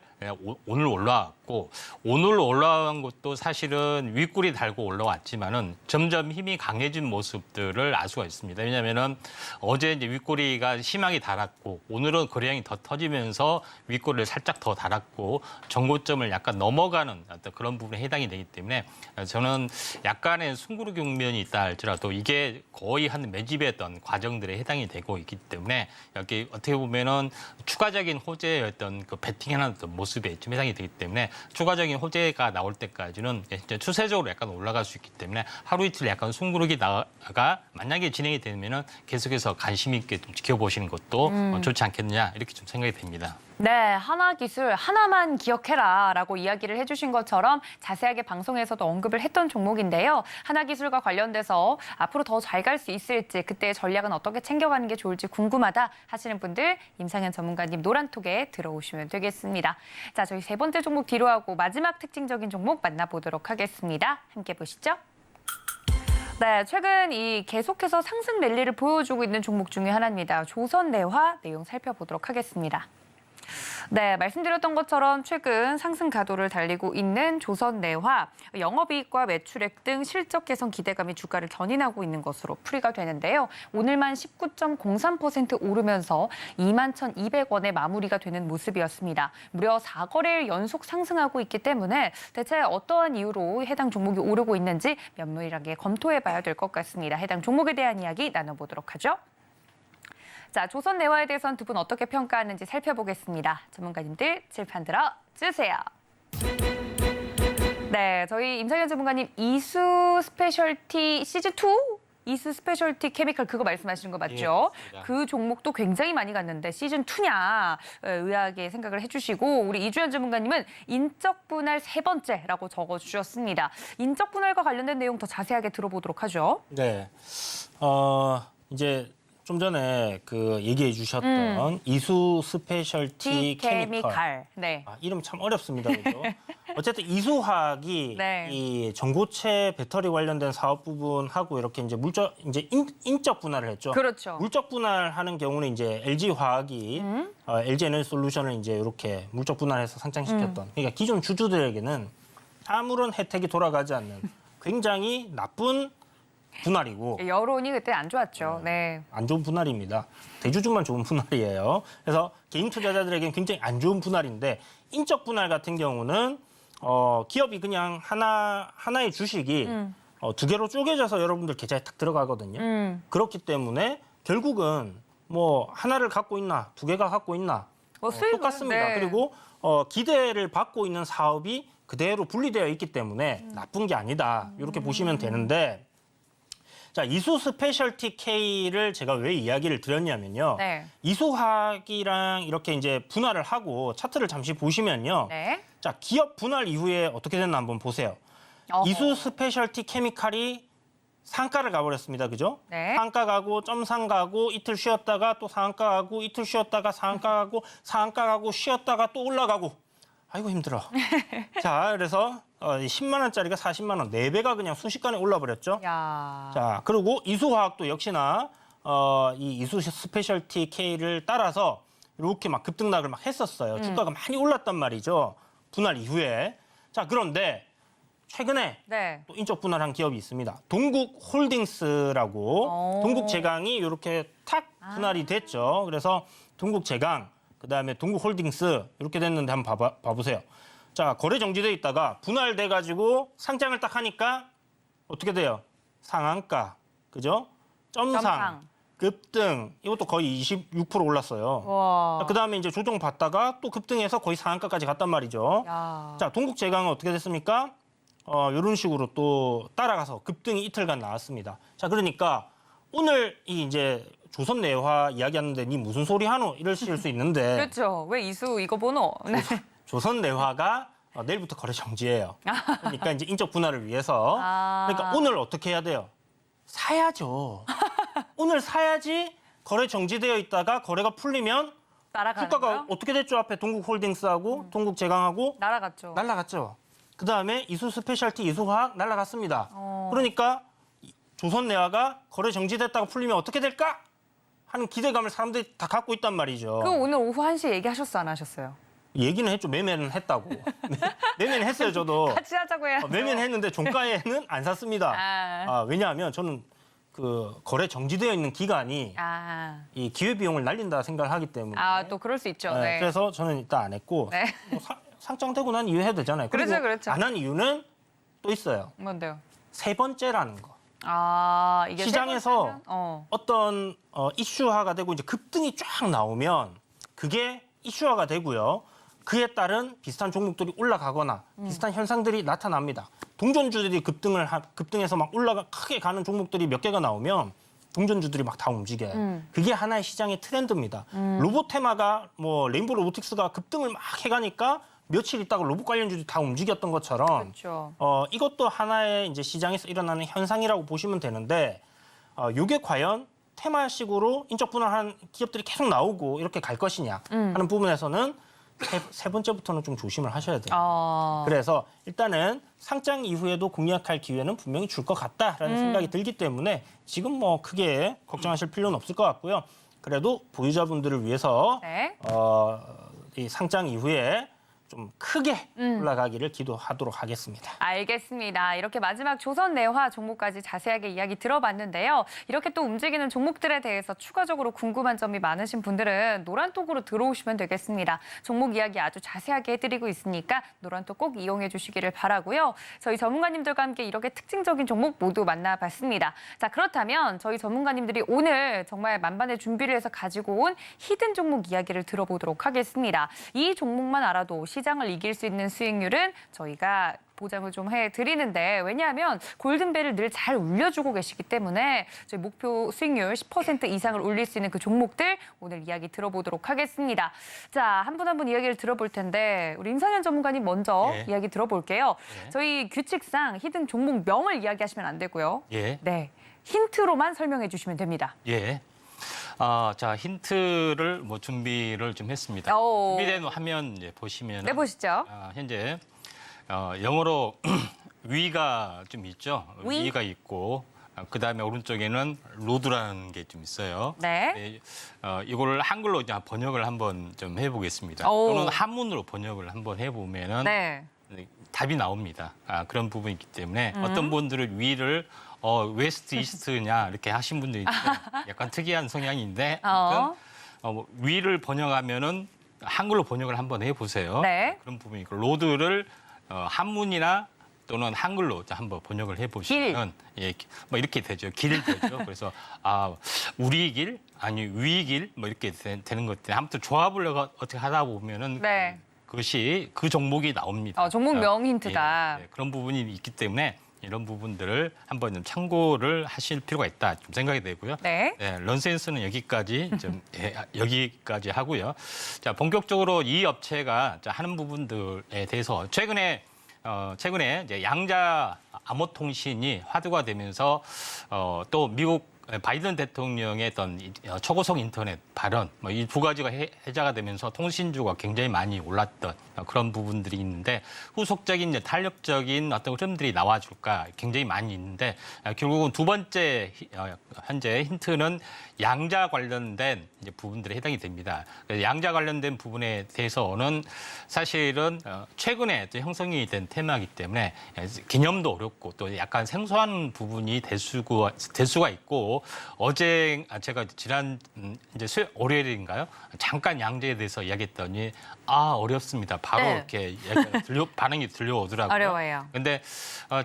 오늘 올라왔고 오늘 올라간 것도 사실은 윗골이 달고 올라왔지만은 점점 힘이 강해진 모습들을 알 수가 있습니다. 왜냐하면은 어제 이제 윗골이가 심하게 달았고 오늘은 거래량이 더 터지면서 윗골을 살짝 더 달았고 정고점을 약간 넘어가는 어떤 그런 부분에 해당이 되기 때문에 저는 약간의 숨고르기 국면이 있다 할지라도 이게 거의 한 매집의 어떤 과정들에 해당이 되고 있기 때문에 여기 어떻게 보면은 추가적인 호재의 어떤 그 배팅하는 어떤 모습에 좀 해당이 되기 때문에 추가적인 호재가 나올 때까지는 이제 추세적으로 약간 올라갈 수 있기 때문에 하루 이틀 약간 숨고르기 나가 만약에 진행이 되면은 계속해서 관심 있게 좀 지켜보시는 것도 좋지 않겠느냐 이렇게 좀 생각이 됩니다. 네, 하나기술 하나만 기억해라라고 이야기를 해주신 것처럼 자세하게 방송에서도 언급을 했던 종목인데요. 하나기술과 관련돼서 앞으로 더 잘 갈 수 있을지 그때의 전략은 어떻게 챙겨가는 게 좋을지 궁금하다 하시는 분들 임상현 전문가님 노란톡에 들어오시면 되겠습니다. 자, 저희 세 번째 종목 뒤로 하고 마지막 특징적인 종목 만나보도록 하겠습니다. 함께 보시죠. 네, 최근 이 계속해서 상승 랠리를 보여주고 있는 종목 중에 하나입니다. 조선내화 내용 살펴보도록 하겠습니다. 네, 말씀드렸던 것처럼 최근 상승 가도를 달리고 있는 조선내화, 영업이익과 매출액 등 실적 개선 기대감이 주가를 견인하고 있는 것으로 풀이가 되는데요. 오늘만 19.03% 오르면서 21,200원에 마무리가 되는 모습이었습니다. 무려 4거래일 연속 상승하고 있기 때문에 대체 어떠한 이유로 해당 종목이 오르고 있는지 면밀하게 검토해봐야 될 것 같습니다. 해당 종목에 대한 이야기 나눠보도록 하죠. 자, 조선내화에 대해서는 두 분 어떻게 평가하는지 살펴보겠습니다. 전문가님들 칠판 들어주세요. 네, 저희 임상현 전문가님 이수 스페셜티 시즌2? 이수 스페셜티 케미컬 그거 말씀하시는 거 맞죠? 예, 그 종목도 굉장히 많이 갔는데 시즌2냐 의아하게 생각을 해주시고 우리 이주연 전문가님은 인적 분할 세 번째라고 적어주셨습니다. 인적 분할과 관련된 내용 더 자세하게 들어보도록 하죠. 네, 이제 좀 전에 그 얘기해 주셨던 이수 스페셜티 케미컬. 네. 이름 참 어렵습니다. 그죠? 어쨌든 이수화학이 네. 이 전고체 배터리 관련된 사업 부분하고 이렇게 이제 인적 분할을 했죠. 그렇죠. 물적 분할하는 경우는 이제 LG 화학이 LG 에너지 솔루션을 이제 이렇게 물적 분할해서 상장시켰던. 그러니까 기존 주주들에게는 아무런 혜택이 돌아가지 않는 굉장히 나쁜 분할이고 여론이 그때 안 좋았죠. 네. 안 좋은 분할입니다. 대주주만 좋은 분할이에요. 그래서 개인 투자자들에게는 굉장히 안 좋은 분할인데 인적 분할 같은 경우는 기업이 그냥 하나의 주식이 두 개로 쪼개져서 여러분들 계좌에 탁 들어가거든요. 그렇기 때문에 결국은 뭐 하나를 갖고 있나 두 개가 갖고 있나 수익은, 똑같습니다. 네. 그리고 기대를 받고 있는 사업이 그대로 분리되어 있기 때문에 나쁜 게 아니다. 이렇게 보시면 되는데 자, 이수 스페셜티 K를 제가 왜 이야기를 드렸냐면요. 네. 이수화학이랑 이렇게 이제 분할을 하고 차트를 잠시 보시면요. 네. 자, 기업 분할 이후에 어떻게 됐나 한번 보세요. 이수 스페셜티 케미칼이 상가를 가버렸습니다. 그죠? 네. 상가 가고 점상 가고 이틀 쉬었다가 또 상가 가고 이틀 쉬었다가 상가 가고 쉬었다가 또 올라가고. 아이고 힘들어. 자, 그래서 10만 원짜리가 40만 원, 4배가 그냥 순식간에 올라버렸죠. 야. 자, 그리고 이수화학도 역시나 이 이수 스페셜티 K를 따라서 이렇게 막 급등락을 막 했었어요. 주가가 많이 올랐단 말이죠. 분할 이후에. 자, 그런데 최근에 네. 또 인적 분할한 기업이 있습니다. 동국홀딩스라고 동국제강이 이렇게 탁 분할이 됐죠. 그래서 동국제강, 그다음에 동국홀딩스 이렇게 됐는데 한번 봐보세요. 자, 거래 정지돼 있다가 분할돼 가지고 상장을 딱 하니까 어떻게 돼요? 상한가, 그죠? 점상, 급등, 이것도 거의 26% 올랐어요. 와. 그다음에 이제 조정 받다가 또 급등해서 거의 상한가까지 갔단 말이죠. 야. 자, 동국제강은 어떻게 됐습니까? 이런 식으로 또 따라가서 급등이 이틀간 나왔습니다. 자, 그러니까 오늘 이제 조선내화 이야기하는데 니 무슨 소리 하노? 이러실 수 있는데 그렇죠. 왜 이수 이거 보노? 네. 조선내화가 내일부터 거래 정지예요. 그러니까 이제 인적 분할을 위해서. 그러니까 오늘 어떻게 해야 돼요? 사야죠. 오늘 사야지 거래 정지되어 있다가 거래가 풀리면 날아가는 주가가 거요? 어떻게 됐죠? 앞에 동국홀딩스하고 동국제강하고 날아갔죠. 날라갔죠. 그다음에 이수 스페셜티 이수화학 날라갔습니다. 그러니까 조선내화가 거래 정지됐다고 풀리면 어떻게 될까? 하는 기대감을 사람들이 다 갖고 있단 말이죠. 그 오늘 오후 1시에 얘기하셨어, 안 하셨어요? 얘기는 했죠. 매매는 했다고. 매매는 했어요, 저도. 같이 하자고 해야죠. 매매는 했는데 종가에는 안 샀습니다. 왜냐하면 저는 그 거래 정지되어 있는 기간이 이 기회비용을 날린다 생각을 하기 때문에. 또 그럴 수 있죠. 네, 네. 그래서 저는 일단 안 했고 네. 뭐 상장되고 난 이후에 해도 되잖아요. 그리고 그렇죠. 안 한 이유는 또 있어요. 뭔데요? 세 번째라는 거. 이게 시장에서 세 번째면? 어떤 이슈화가 되고 이제 급등이 쫙 나오면 그게 이슈화가 되고요. 그에 따른 비슷한 종목들이 올라가거나 비슷한 현상들이 나타납니다. 동전주들이 급등해서 막 크게 가는 종목들이 몇 개가 나오면 동전주들이 막 다 움직여요. 그게 하나의 시장의 트렌드입니다. 로봇 테마가 뭐 레인보우 로보틱스가 급등을 막 해가니까 며칠 있다가 로봇 관련주들이 다 움직였던 것처럼 그렇죠. 이것도 하나의 이제 시장에서 일어나는 현상이라고 보시면 되는데 이게 과연 테마식으로 인적 분할한 기업들이 계속 나오고 이렇게 갈 것이냐 하는 부분에서는 세 번째부터는 좀 조심을 하셔야 돼요. 그래서 일단은 상장 이후에도 공략할 기회는 분명히 줄 것 같다라는 생각이 들기 때문에 지금 뭐 크게 걱정하실 필요는 없을 것 같고요. 그래도 보유자분들을 위해서 네. 이 상장 이후에 좀 크게 올라가기를 기도하도록 하겠습니다. 알겠습니다. 이렇게 마지막 조선내화 종목까지 자세하게 이야기 들어봤는데요. 이렇게 또 움직이는 종목들에 대해서 추가적으로 궁금한 점이 많으신 분들은 노란톡으로 들어오시면 되겠습니다. 종목 이야기 아주 자세하게 해드리고 있으니까 노란톡 꼭 이용해 주시기를 바라고요. 저희 전문가님들과 함께 이렇게 특징적인 종목 모두 만나봤습니다. 자, 그렇다면 저희 전문가님들이 오늘 정말 만반의 준비를 해서 가지고 온 히든 종목 이야기를 들어보도록 하겠습니다. 이 종목만 알아도 시장을 이길 수 있는 수익률은 저희가 보장을 좀 해드리는데 왜냐하면 골든벨을 늘 잘 울려주고 계시기 때문에 저희 목표 수익률 10% 이상을 올릴 수 있는 그 종목들 오늘 이야기 들어보도록 하겠습니다. 자, 한 분 한 분 이야기를 들어볼 텐데 우리 임상현 전문가님 먼저 이야기 들어볼게요. 저희 규칙상 히든 종목명을 이야기하시면 안 되고요. 네, 힌트로만 설명해 주시면 됩니다. 자, 힌트를 뭐 준비를 좀 했습니다. 준비된 화면 이제 보시면 네, 보시죠. 현재 영어로 위가 좀 있죠. 위? 위가 있고 그다음에 오른쪽에는 로드라는 게 좀 있어요. 네. 이거를 한글로 이제 번역을 한번 좀 해보겠습니다. 또는 한문으로 번역을 한번 해보면은 네. 답이 나옵니다. 그런 부분이 있기 때문에 어떤 분들은 위를 웨스트 이스트냐 이렇게 하신 분들이 있는데 약간 특이한 성향인데 뭐 위를 번역하면은 한글로 번역을 한번 해보세요. 네. 그런 부분이 있고 로드를 한문이나 또는 한글로 한번 번역을 해보시면 뭐 이렇게 되죠. 길 되죠. 그래서 우리 길 아니 위 길 뭐 이렇게 되는 것들 아무튼 조합을 어떻게 하다 보면은 그것이 그 종목이 나옵니다. 종목명 힌트다. 그런 부분이 있기 때문에 이런 부분들을 한번 좀 참고를 하실 필요가 있다 좀 생각이 되고요. 런센스는 여기까지 좀 여기까지 하고요. 자, 본격적으로 이 업체가 하는 부분들에 대해서 최근에 이제 양자 암호통신이 화두가 되면서 또 미국 바이든 대통령의 어떤 초고속 인터넷 발언 이 두 가지가 해자가 되면서 통신주가 굉장히 많이 올랐던 그런 부분들이 있는데 후속적인 이제 탄력적인 어떤 흐름들이 나와줄까 굉장히 많이 있는데 결국은 두 번째 현재 힌트는 양자 관련된 이제 부분들에 해당이 됩니다. 양자 관련된 부분에 대해서는 사실은 최근에 또 형성이 된 테마이기 때문에 개념도 어렵고 또 약간 생소한 부분이 될 수가 있고 어제 제가 지난 이제 월요일인가요? 잠깐 양재에 대해서 이야기했더니 어렵습니다. 바로 이렇게 반응이 들려오더라고요. 어려워요. 근데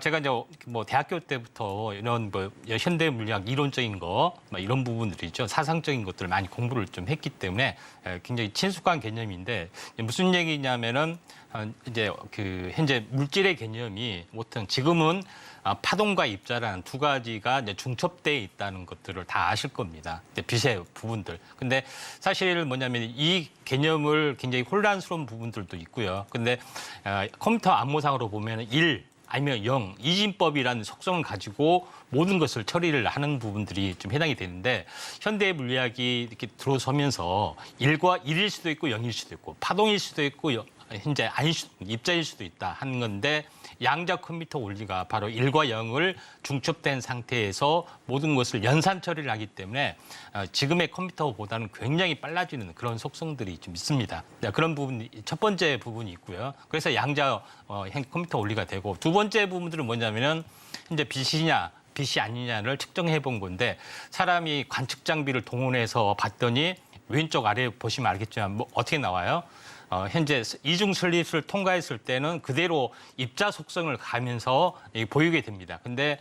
제가 이제 뭐 대학교 때부터 이런 뭐 현대 물리학 이론적인 거 이런 부분들이죠. 사상적인 것들을 많이 공부를 좀 했기 때문에 굉장히 친숙한 개념인데 무슨 얘기냐면은 이제 그 현재 물질의 개념이 보통 지금은 파동과 입자라는 두 가지가 이제 중첩되어 있다는 것들을 다 아실 겁니다. 빛의 부분들. 근데 사실 뭐냐면 이 개념을 굉장히 혼란스러운 부분들도 있고요. 근데 컴퓨터 암호상으로 보면 1 아니면 0, 이진법이라는 속성을 가지고 모든 것을 처리를 하는 부분들이 좀 해당이 되는데 현대 물리학이 이렇게 들어서면서 1일 수도 있고 0일 수도 있고 파동일 수도 있고 현재 입자일 수도 있다 하는 건데 양자 컴퓨터 원리가 바로 1과 0을 중첩된 상태에서 모든 것을 연산 처리를 하기 때문에 지금의 컴퓨터보다는 굉장히 빨라지는 그런 속성들이 좀 있습니다. 그런 부분이 첫 번째 부분이 있고요. 그래서 양자 컴퓨터 원리가 되고 두 번째 부분들은 뭐냐면은 이제 빛이 아니냐를 측정해 본 건데 사람이 관측 장비를 동원해서 봤더니 왼쪽 아래 보시면 알겠지만 뭐 어떻게 나와요? 현재 이중 슬릿을 통과했을 때는 그대로 입자 속성을 가면서 보이게 됩니다. 근데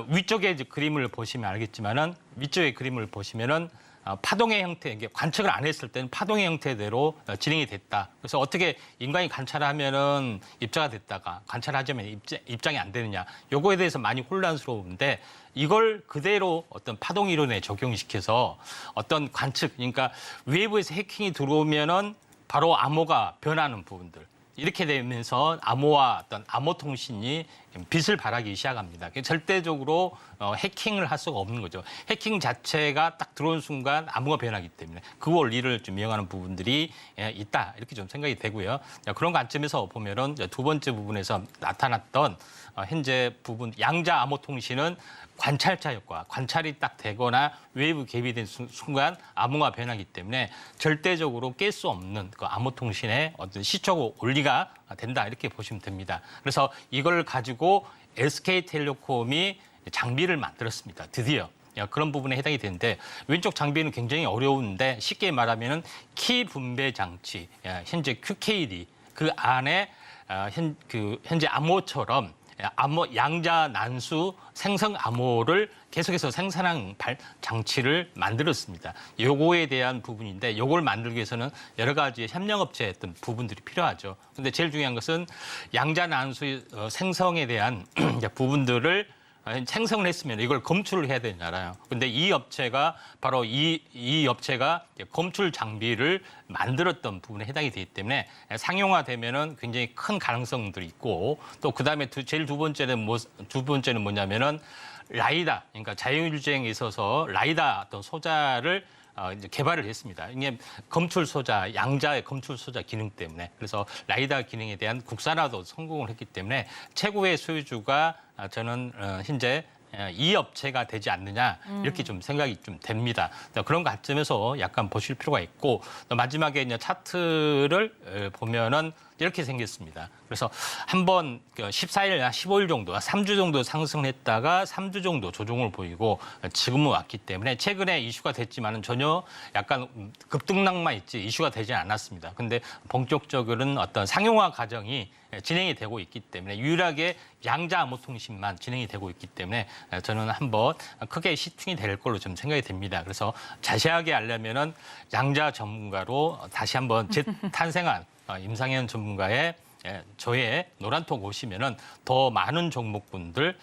위쪽에 이제 그림을 보시면 알겠지만은 위쪽의 그림을 보시면은 파동의 형태, 이게 관측을 안 했을 때는 파동의 형태대로 진행이 됐다. 그래서 어떻게 인간이 관찰하면은 입자가 됐다가 관찰하자면 입장이 안 되느냐. 요거에 대해서 많이 혼란스러운데 이걸 그대로 어떤 파동 이론에 적용시켜서 어떤 관측, 그러니까 외부에서 해킹이 들어오면은 바로 암호가 변하는 부분들. 이렇게 되면서 암호와 어떤 암호 통신이 빛을 발하기 시작합니다. 절대적으로 해킹을 할 수가 없는 거죠. 해킹 자체가 딱 들어온 순간 암호가 변하기 때문에 그 원리를 좀 이용하는 부분들이 있다. 이렇게 좀 생각이 되고요. 그런 관점에서 보면은 두 번째 부분에서 나타났던 현재 부분 양자 암호 통신은 관찰자 효과, 관찰이 딱 되거나 외부 개입이 된 순간 암호가 변하기 때문에 절대적으로 깰 수 없는 그 암호 통신의 어떤 시초고 원리가 된다 이렇게 보시면 됩니다. 그래서 이걸 가지고 SK텔레콤이 장비를 만들었습니다. 드디어. 그런 부분에 해당이 되는데 왼쪽 장비는 굉장히 어려운데 쉽게 말하면은 키 분배 장치, 현재 QKD 그 안에 현재 암호처럼 양자 난수 생성 암호를 계속해서 생산하는 장치를 만들었습니다. 요거에 대한 부분인데 요걸 만들기 위해서는 여러 가지 협력업체 어떤 부분들이 필요하죠. 근데 제일 중요한 것은 양자 난수 생성에 대한 부분들을 생성을 했으면 이걸 검출을 해야 되잖아요. 근데 이 업체가 바로 이 업체가 검출 장비를 만들었던 부분에 해당이 되기 때문에 상용화되면은 굉장히 큰 가능성들이 있고 또 그다음에 제일 두 번째는 뭐냐면은 라이다, 그러니까 자율주행에 있어서 라이다 어떤 소자를 이제 개발을 했습니다. 이게 검출 소자, 양자의 검출 소자 기능 때문에 그래서 라이다 기능에 대한 국산화도 성공을 했기 때문에 최고의 소유주가 저는 현재 이 업체가 되지 않느냐 이렇게 좀 생각이 좀 됩니다. 그런 관점에서 약간 보실 필요가 있고 또 마지막에 이제 차트를 보면은 이렇게 생겼습니다. 그래서 한번 14일이나 15일 정도, 3주 정도 상승했다가 3주 정도 조정을 보이고 지금은 왔기 때문에 최근에 이슈가 됐지만은 전혀 약간 급등락만 있지 이슈가 되지 않았습니다. 근데 본격적으로는 어떤 상용화 과정이 진행이 되고 있기 때문에 유일하게 양자 암호 통신만 진행이 되고 있기 때문에 저는 한번 크게 시중이 될 걸로 좀 생각이 됩니다. 그래서 자세하게 알려면은 양자 전문가로 다시 한번 재탄생한 임상현 전문가의 저의 노란톡 오시면은 더 많은 종목군들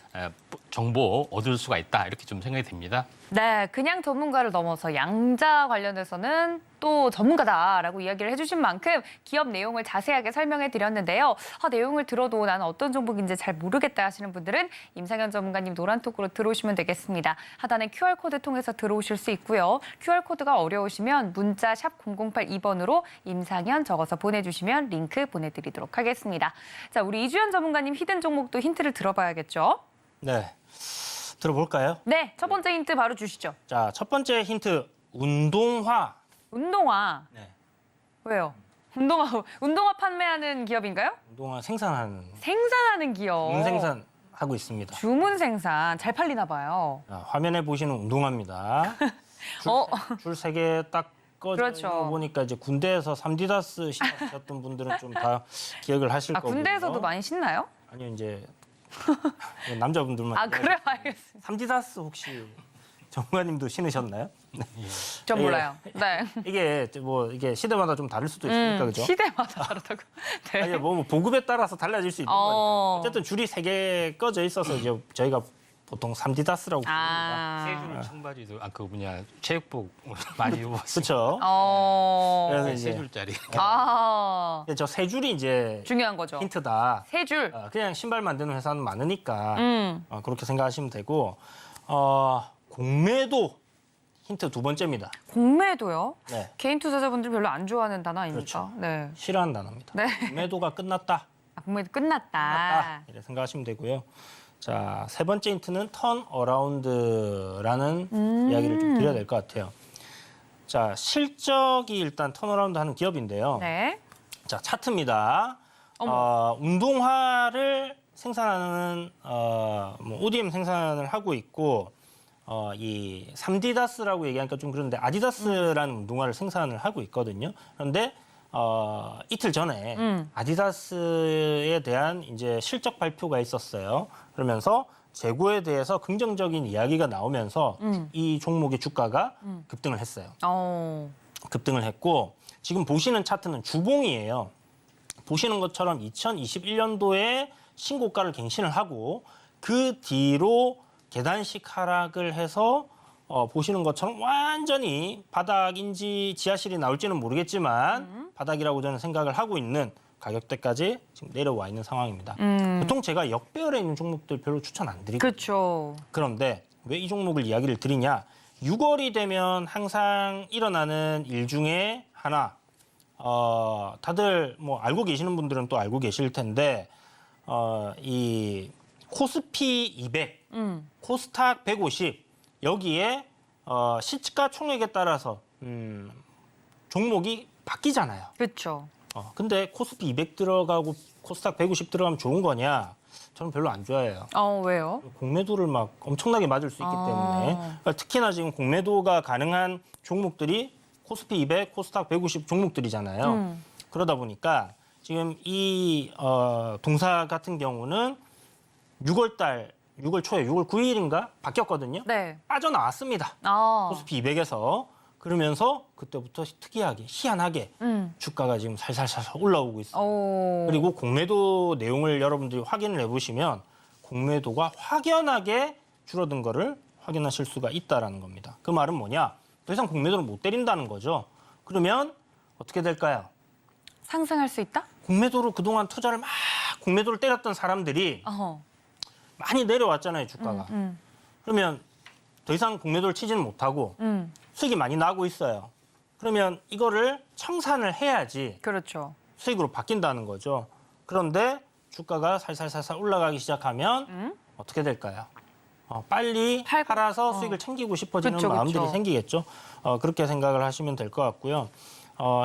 정보 얻을 수가 있다 이렇게 좀 생각이 됩니다. 네, 그냥 전문가를 넘어서 양자 관련해서는 또 전문가다라고 이야기를 해주신 만큼 기업 내용을 자세하게 설명해 드렸는데요. 내용을 들어도 나는 어떤 종목인지 잘 모르겠다 하시는 분들은 임상현 전문가님 노란톡으로 들어오시면 되겠습니다. 하단에 QR코드 통해서 들어오실 수 있고요. QR코드가 어려우시면 문자 샵 0082번으로 임상현 적어서 보내주시면 링크 보내드리도록 하겠습니다. 자, 우리 이주연 전문가님 히든 종목도 힌트를 들어봐야겠죠? 네, 들어볼까요? 네, 첫 번째 힌트 바로 주시죠. 자, 첫 번째 힌트 운동화. 운동화. 네. 왜요? 운동화 판매하는 기업인가요? 운동화 생산하는 생산하는 기업. 생산하고 있습니다. 주문 생산 잘 팔리나 봐요. 자, 화면에 보시는 운동화입니다. 줄 세 개 딱 꺼져 그렇죠. 있는 거 보니까 이제 군대에서 3디다스 신으셨던 분들은 좀 다 기억을 하실 거고요. 군대에서도 많이 신나요? 아니요, 이제 남자분들만. 그래요? 알겠습니다. 3디다스 혹시 전문가님도 신으셨나요? 네. 전 몰라요. 네. 이게 시대마다 좀 다를 수도 있으니까 그죠? 시대마다 다르다고. 네. 아니 뭐 보급에 따라서 달라질 수 있는 거니까. 어쨌든 줄이 3개 꺼져 있어서 이제 저희가 보통 3디다스라고 부릅니다. 세 줄 청바지도 체육복 많이 입었어요. 그렇죠. 그래서 세 이제 줄짜리. 저 세 줄이 이제 중요한 거죠. 힌트다. 세 줄. 그냥 신발 만드는 회사는 많으니까 그렇게 생각하시면 되고 공매도 힌트 두 번째입니다. 공매도요? 네. 개인 투자자분들 별로 안 좋아하는 단어 아닙니까? 그렇죠. 네. 싫어하는 단어입니다. 네. 공매도가 끝났다. 공매도 끝났다. 이렇게 생각하시면 되고요. 자, 세 번째 힌트는 턴어라운드라는 이야기를 좀 드려야 될 것 같아요. 자, 실적이 일단 턴어라운드 하는 기업인데요. 네. 자, 차트입니다. 운동화를 생산하는 뭐 ODM 생산을 하고 있고 이 3디다스라고 얘기하니까 좀 그런데 아디다스라는 운동화를 생산을 하고 있거든요. 그런데 이틀 전에 아디다스에 대한 이제 실적 발표가 있었어요. 그러면서 재고에 대해서 긍정적인 이야기가 나오면서 이 종목의 주가가 급등을 했어요. 급등을 했고 지금 보시는 차트는 주봉이에요. 보시는 것처럼 2021년도에 신고가를 갱신을 하고 그 뒤로 계단식 하락을 해서 보시는 것처럼 완전히 바닥인지 지하실이 나올지는 모르겠지만 바닥이라고 저는 생각을 하고 있는 가격대까지 지금 내려와 있는 상황입니다. 보통 제가 역배열에 있는 종목들 별로 추천 안 드리고 그렇죠. 그런데 왜 이 종목을 이야기를 드리냐? 6월이 되면 항상 일어나는 일 중에 하나. 다들 뭐 알고 계시는 분들은 또 알고 계실 텐데 이 코스피 200, 코스닥 150 여기에 시가 총액에 따라서 종목이 바뀌잖아요. 그렇죠. 근데 코스피 200 들어가고 코스닥 150 들어가면 좋은 거냐? 저는 별로 안 좋아해요. 왜요? 공매도를 막 엄청나게 맞을 수 있기 때문에 그러니까 특히나 지금 공매도가 가능한 종목들이 코스피 200, 코스닥 150 종목들이잖아요. 그러다 보니까 지금 이 동사 같은 경우는 6월 초에 6월 9일인가 바뀌었거든요. 네. 빠져나왔습니다. 코스피 200에서 그러면서 그때부터 특이하게 희한하게 주가가 지금 살살살살 올라오고 있어요. 그리고 공매도 내용을 여러분들이 확인을 해보시면 공매도가 확연하게 줄어든 거를 확인하실 수가 있다라는 겁니다. 그 말은 뭐냐? 더 이상 공매도를 못 때린다는 거죠. 그러면 어떻게 될까요? 상승할 수 있다? 공매도로 그동안 투자를 막 공매도를 때렸던 사람들이 많이 내려왔잖아요, 주가가. 그러면 더 이상 공매도를 치지는 못하고 수익이 많이 나고 있어요. 그러면 이거를 청산을 해야지 그렇죠. 수익으로 바뀐다는 거죠. 그런데 주가가 살살살살 올라가기 시작하면 어떻게 될까요? 빨리 팔아서 수익을 챙기고 싶어지는 그쵸, 마음들이 그쵸. 생기겠죠. 그렇게 생각을 하시면 될 것 같고요.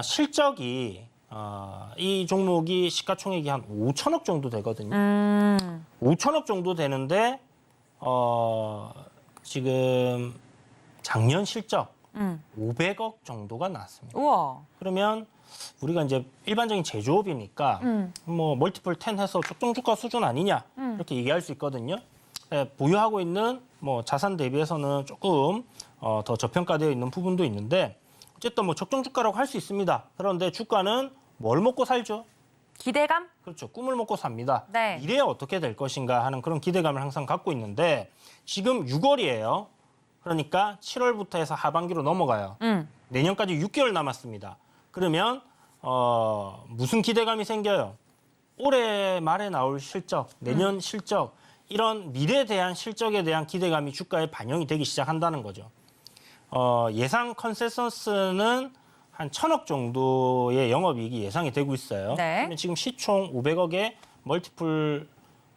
실적이 이 종목이 시가총액이 한 5천억 정도 되거든요. 5천억 정도 되는데 지금 작년 실적 500억 정도가 나왔습니다. 우와. 그러면 우리가 이제 일반적인 제조업이니까 뭐 멀티플 10 해서 적정주가 수준 아니냐 이렇게 얘기할 수 있거든요. 보유하고 있는 뭐 자산 대비해서는 조금 더 저평가되어 있는 부분도 있는데 어쨌든 뭐 적정주가라고 할 수 있습니다. 그런데 주가는 뭘 먹고 살죠? 기대감? 그렇죠. 꿈을 먹고 삽니다. 네. 미래에 어떻게 될 것인가 하는 그런 기대감을 항상 갖고 있는데 지금 6월이에요. 그러니까 7월부터 해서 하반기로 넘어가요. 내년까지 6개월 남았습니다. 그러면 무슨 기대감이 생겨요? 올해 말에 나올 실적, 내년 실적, 이런 미래에 대한 실적에 대한 기대감이 주가에 반영이 되기 시작한다는 거죠. 예상 컨센서스는 한 1,000억 정도의 영업이익이 예상이 되고 있어요. 네. 그러면 지금 시총 500억에 멀티플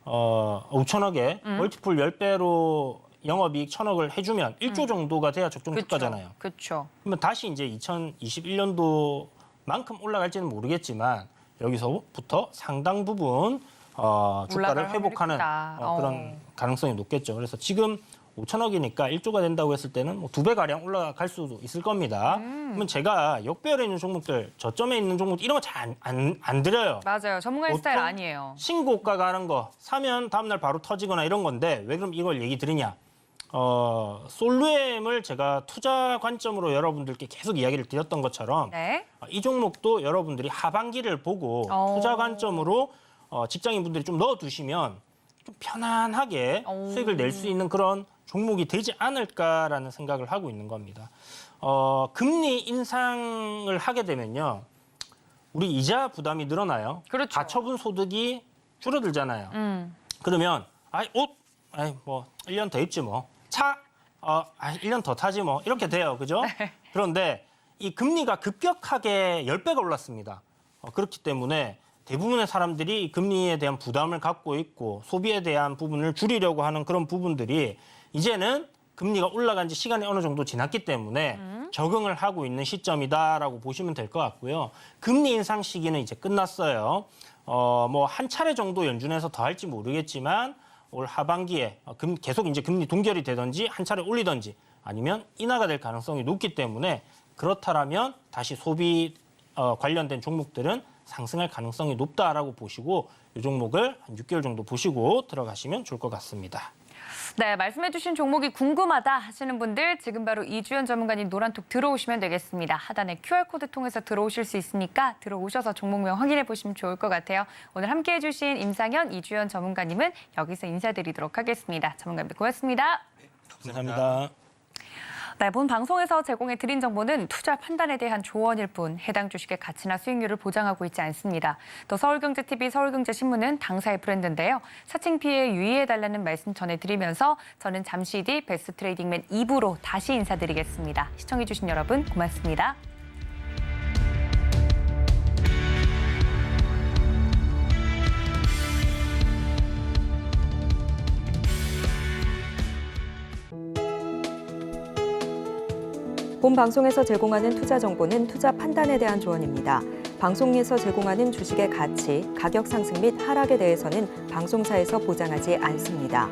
5천억에 멀티플 10배로 영업이익 1,000억을 해주면 1조 정도가 돼야 적정 주가잖아요. 그렇죠. 그러면 다시 이제 2021년도만큼 올라갈지는 모르겠지만 여기서부터 상당 부분 주가를 올라갈 회복하는 확률이 크다. 그런 가능성이 높겠죠. 그래서 지금 5천억이니까 1조가 된다고 했을 때는 뭐 2배 가량 올라갈 수도 있을 겁니다. 그러면 제가 역배열에 있는 종목들, 저점에 있는 종목들 이런 거 잘 안 드려요. 맞아요. 전문가의 스타일 보통 아니에요. 신고가 가는 거 사면 다음날 바로 터지거나 이런 건데 왜 그럼 이걸 얘기 드리냐? 솔루엠을 제가 투자 관점으로 여러분들께 계속 이야기를 드렸던 것처럼 네. 이 종목도 여러분들이 하반기를 보고 투자 관점으로 직장인분들이 좀 넣어두시면 좀 편안하게 수익을 낼 수 있는 그런 종목이 되지 않을까라는 생각을 하고 있는 겁니다. 금리 인상을 하게 되면요. 우리 이자 부담이 늘어나요. 그렇죠. 가처분 소득이 줄어들잖아요. 그러면 뭐 1년 더 입지 뭐. 차 1년 더 타지 뭐. 이렇게 돼요. 그죠? 네. 그런데 이 금리가 급격하게 10배가 올랐습니다. 그렇기 때문에 대부분의 사람들이 금리에 대한 부담을 갖고 있고 소비에 대한 부분을 줄이려고 하는 그런 부분들이 이제는 금리가 올라간 지 시간이 어느 정도 지났기 때문에 적응을 하고 있는 시점이다라고 보시면 될 것 같고요. 금리 인상 시기는 이제 끝났어요. 뭐 한 차례 정도 연준에서 더 할지 모르겠지만 올 하반기에 계속 이제 금리 동결이 되든지 한 차례 올리든지 아니면 인하가 될 가능성이 높기 때문에 그렇다라면 다시 소비 관련된 종목들은 상승할 가능성이 높다라고 보시고 이 종목을 한 6개월 정도 보시고 들어가시면 좋을 것 같습니다. 네, 말씀해주신 종목이 궁금하다 하시는 분들 지금 바로 이주연 전문가님 노란톡 들어오시면 되겠습니다. 하단에 QR코드 통해서 들어오실 수 있으니까 들어오셔서 종목명 확인해 보시면 좋을 것 같아요. 오늘 함께해 주신 임상현, 이주연 전문가님은 여기서 인사드리도록 하겠습니다. 전문가님 고맙습니다. 감사합니다. 네, 본 방송에서 제공해 드린 정보는 투자 판단에 대한 조언일 뿐 해당 주식의 가치나 수익률을 보장하고 있지 않습니다. 또 서울경제TV, 서울경제신문은 당사의 브랜드인데요. 사칭 피해에 유의해달라는 말씀 전해드리면서 저는 잠시 뒤 베스트트레이딩맨 2부로 다시 인사드리겠습니다. 시청해주신 여러분 고맙습니다. 본 방송에서 제공하는 투자 정보는 투자 판단에 대한 조언입니다. 방송에서 제공하는 주식의 가치, 가격 상승 및 하락에 대해서는 방송사에서 보장하지 않습니다.